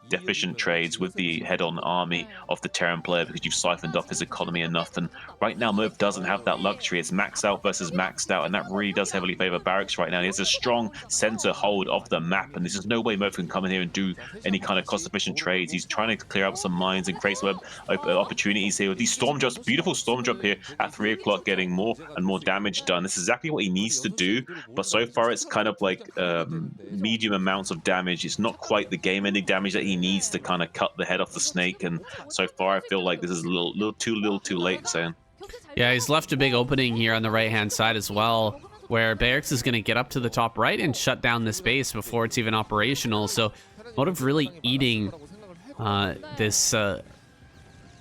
deficient trades with the head-on army of the Terran player because you've siphoned off his economy enough. And right now Merv doesn't have that luxury. It's max out versus maxed out, and that really does heavily favor Barracks right now. He has a strong center hold of the map, and there's no way Merv can come in here and do any kind of cost-efficient trades. He's trying to clear out some mines and create some opportunities here with these storm drops. Beautiful storm drop here at 3 o'clock, getting more and more damage done. This is exactly what he needs to do, but so far it's kind of like medium amounts of damage. It's not quite the game-ending damage that he needs to kind of cut the head off the snake, and so far I feel like this is a little too late, Sam. Yeah, he's left a big opening here on the right-hand side as well, where Barracks is going to get up to the top right and shut down this base before it's even operational. So Motive really eating this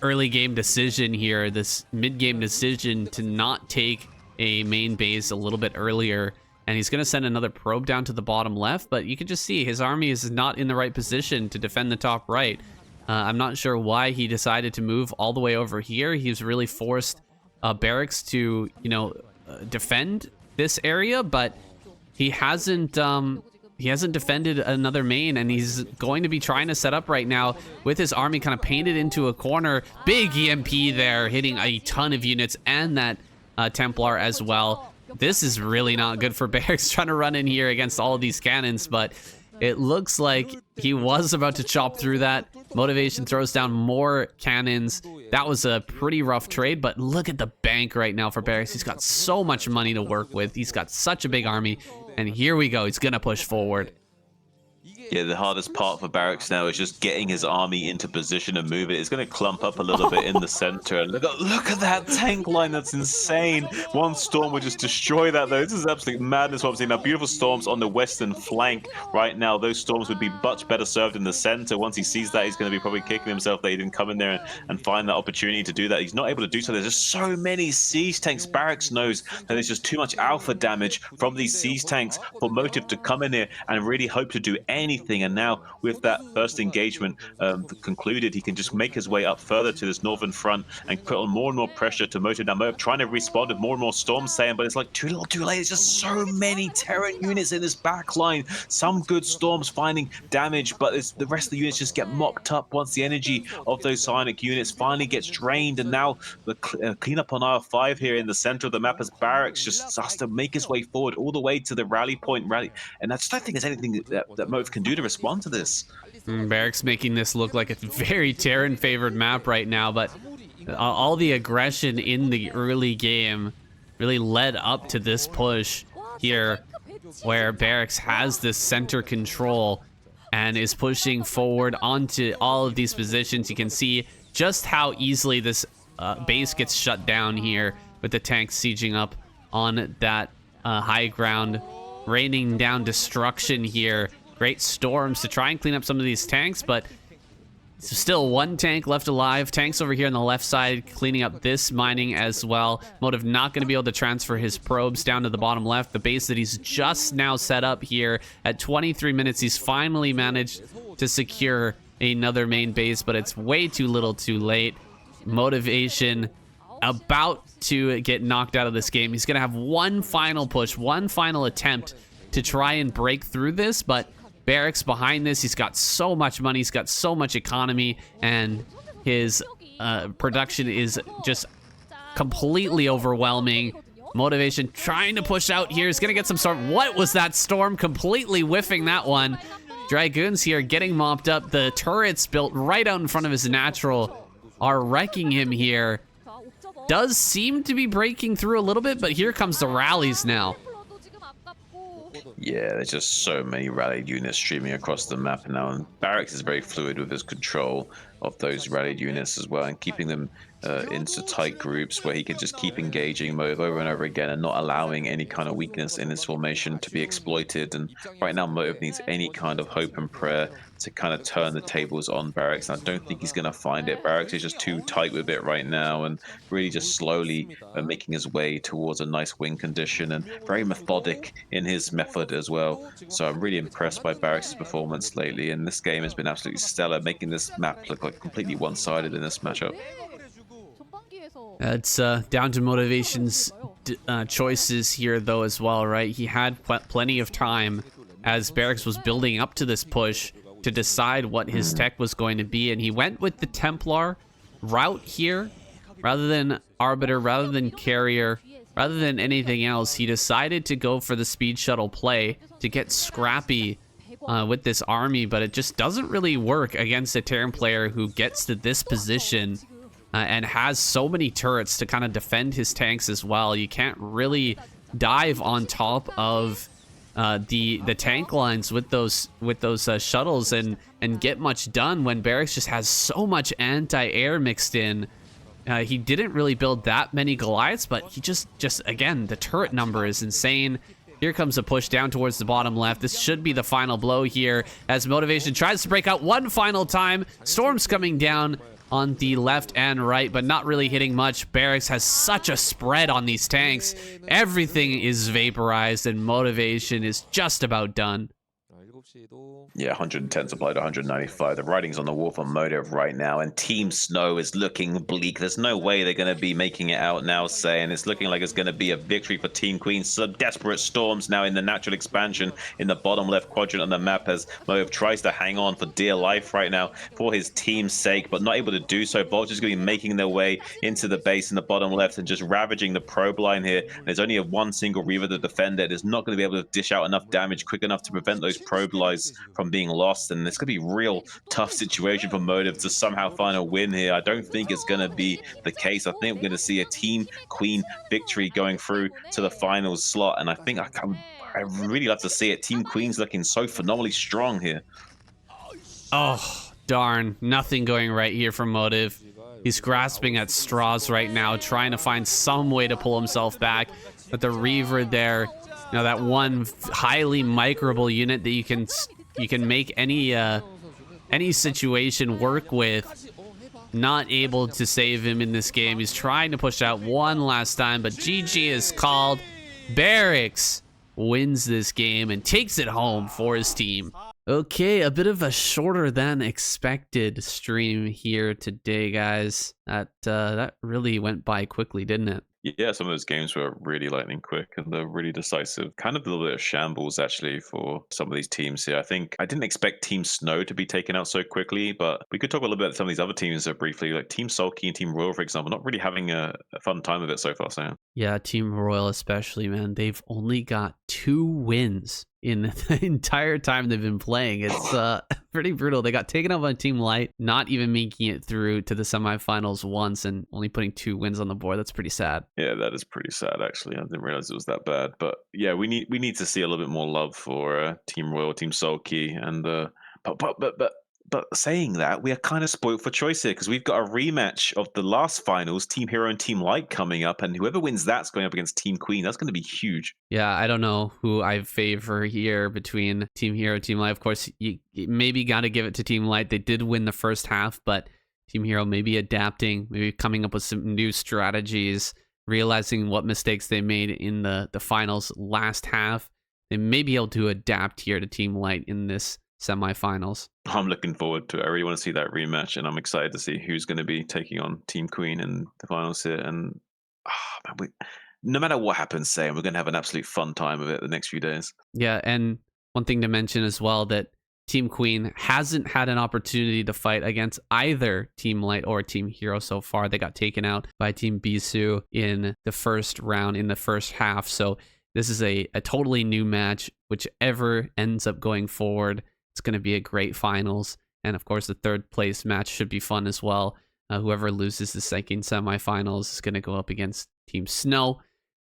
early game decision here, this mid-game decision to not take a main base a little bit earlier. And he's going to send another probe down to the bottom left, but you can just see his army is not in the right position to defend the top right. I'm not sure why he decided to move all the way over here. He's really forced Barracks to, you know, defend this area, but he hasn't defended another main, and he's going to be trying to set up right now with his army kind of painted into a corner. Big EMP there, hitting a ton of units, and that Templar as well. This is really not good for Barracks trying to run in here against all of these cannons, but it looks like he was about to chop through that. Motivation throws down more cannons. That was a pretty rough trade, but look at the bank right now for Barracks. He's got so much money to work with. He's got such a big army, and here we go. He's going to push forward. Yeah, the hardest part for Barracks now is just getting his army into position and move it. It's going to clump up a little bit in the center. And look at that tank line. That's insane. One storm would just destroy that, though. This is absolute madness what I'm seeing now. Beautiful storms on the western flank right now. Those storms would be much better served in the center. Once he sees that, he's going to be probably kicking himself that he didn't come in there and find that opportunity to do that. He's not able to do so. There's just so many siege tanks. Barracks knows that there's just too much alpha damage from these siege tanks for Motive to come in here and really hope to do anything. And now, with that first engagement concluded, he can just make his way up further to this northern front and put on more and more pressure to Motive. Now, Motive trying to respond with more and more storms, saying, but it's like too little, too late. It's just so many Terran units in this back line. Some good storms finding damage, but the rest of the units just get mopped up once the energy of those psionic units finally gets drained. And now the cleanup on R5 here in the center of the map as Barracks just starts to make his way forward all the way to the rally point. And I just don't think there's anything that Motive can do to respond to this. Barracks making this look like a very Terran favored map right now, but all the aggression in the early game really led up to this push here where Barracks has this center control and is pushing forward onto all of these positions. You can see just how easily this base gets shut down here with the tanks sieging up on that high ground, raining down destruction here. Great storms to try and clean up some of these tanks, but still one tank left alive. Tanks over here on the left side cleaning up this mining as well. Motive not going to be able to transfer his probes down to the bottom left. The base that he's just now set up here at 23 minutes. He's finally managed to secure another main base, but it's way too little too late. Motivation about to get knocked out of this game. He's going to have one final push, one final attempt to try and break through this, but Barracks behind this. He's got so much money, he's got so much economy, and his production is just completely overwhelming. Motivation trying to push out here. He's gonna get some storm. What was that storm? Completely whiffing that one. Dragoons here getting mopped up. The turrets built right out in front of his natural are wrecking him here. Does seem to be breaking through a little bit, but here comes the rallies now. Yeah, there's just so many rallied units streaming across the map now, and Barracks is very fluid with his control of those rallied units as well, and keeping them into tight groups where he can just keep engaging Motive over and over again and not allowing any kind of weakness in his formation to be exploited. And right now Motive needs any kind of hope and prayer to kind of turn the tables on Barracks, and I don't think he's going to find it. Barracks is just too tight with it right now and really just slowly making his way towards a nice win condition, and very methodic in his method as well. So I'm really impressed by Barracks' performance lately, and this game has been absolutely stellar, making this map look like completely one-sided in this matchup. It's down to Motivation's choices here, though, as well, right? He had plenty of time as Barracks was building up to this push to decide what his tech was going to be, and he went with the Templar route here rather than Arbiter, rather than Carrier, rather than anything else. He decided to go for the speed shuttle play to get scrappy with this army, but it just doesn't really work against a Terran player who gets to this position and has so many turrets to kind of defend his tanks as well. You can't really dive on top of the tank lines with those shuttles and get much done when Barracks just has so much anti-air mixed in. He didn't really build that many Goliaths, but he just again, the turret number is insane. Here comes a push down towards the bottom left. This should be the final blow here as Motivation tries to break out one final time. Storms coming down on the left and right, but not really hitting much. Barracks has such a spread on these tanks. Everything is vaporized, and Motivation is just about done. Yeah, 110 supply to 195. The writing's on the wall for Motive right now, and Team Snow is looking bleak. There's no way they're going to be making it out now, saying it's looking like it's going to be a victory for Team Queen. Some desperate storms now in the natural expansion in the bottom left quadrant on the map as Motive tries to hang on for dear life right now for his team's sake, but not able to do so. Vulture's going to be making their way into the base in the bottom left and just ravaging the probe line here. And there's only one single Reaver to defend it. Is not going to be able to dish out enough damage quick enough to prevent those probe lines from being lost, and it's going to be a real tough situation for Motive to somehow find a win here. I don't think it's going to be the case. I think we're going to see a Team Queen victory going through to the finals slot, and I think I really love to see it. Team Queen's looking so phenomenally strong here. Oh, darn. Nothing going right here for Motive. He's grasping at straws right now, trying to find some way to pull himself back. But the Reaver there, you know, that one highly microable unit that you can make any situation work with, not able to save him in this game. He's trying to push out one last time, but GG is called. Barracks wins this game and takes it home for his team. Okay, a bit of a shorter than expected stream here today, guys. That really went by quickly, didn't it? Yeah, some of those games were really lightning quick and they're really decisive. Kind of a little bit of shambles actually for some of these teams here. I think I didn't expect Team Snow to be taken out so quickly, but we could talk a little bit about some of these other teams briefly, like Team Sulky and Team Royal, for example, not really having a fun time of it so far, Sam. Yeah, Team Royal especially, man. They've only got 2 wins in the entire time they've been playing. It's pretty brutal. They got taken out by Team Light, not even making it through to the semifinals once and only putting 2 wins on the board. That's pretty sad. Yeah, that is pretty sad actually. I didn't realize it was that bad. But yeah, we need to see a little bit more love for Team Royal, Team Sulky, and but saying that, we are kind of spoiled for choice here because we've got a rematch of the last finals, Team Hero and Team Light coming up, and whoever wins that's going up against Team Queen. That's going to be huge. Yeah, I don't know who I favor here between Team Hero, Team Light. Of course, you maybe got to give it to Team Light. They did win the first half, but Team Hero maybe adapting, maybe coming up with some new strategies, realizing what mistakes they made in the finals last half. They may be able to adapt here to Team Light in this semifinals. I'm looking forward to it. I really want to see that rematch, and I'm excited to see who's going to be taking on Team Queen in the finals here. And man, no matter what happens, Sam, we're going to have an absolute fun time of it the next few days. Yeah, and one thing to mention as well that Team Queen hasn't had an opportunity to fight against either Team Light or Team Hero so far. They got taken out by Team Bisu in the first round, in the first half. So this is a totally new match. Whichever ends up going forward, it's going to be a great finals. And of course, the third place match should be fun as well. Whoever loses the second semifinals is going to go up against Team Snow.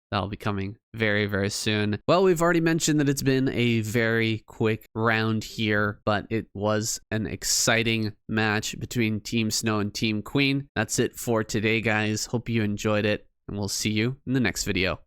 That'll be coming very, very soon. Well, we've already mentioned that it's been a very quick round here, but it was an exciting match between Team Snow and Team Queen. That's it for today, guys. Hope you enjoyed it, and we'll see you in the next video.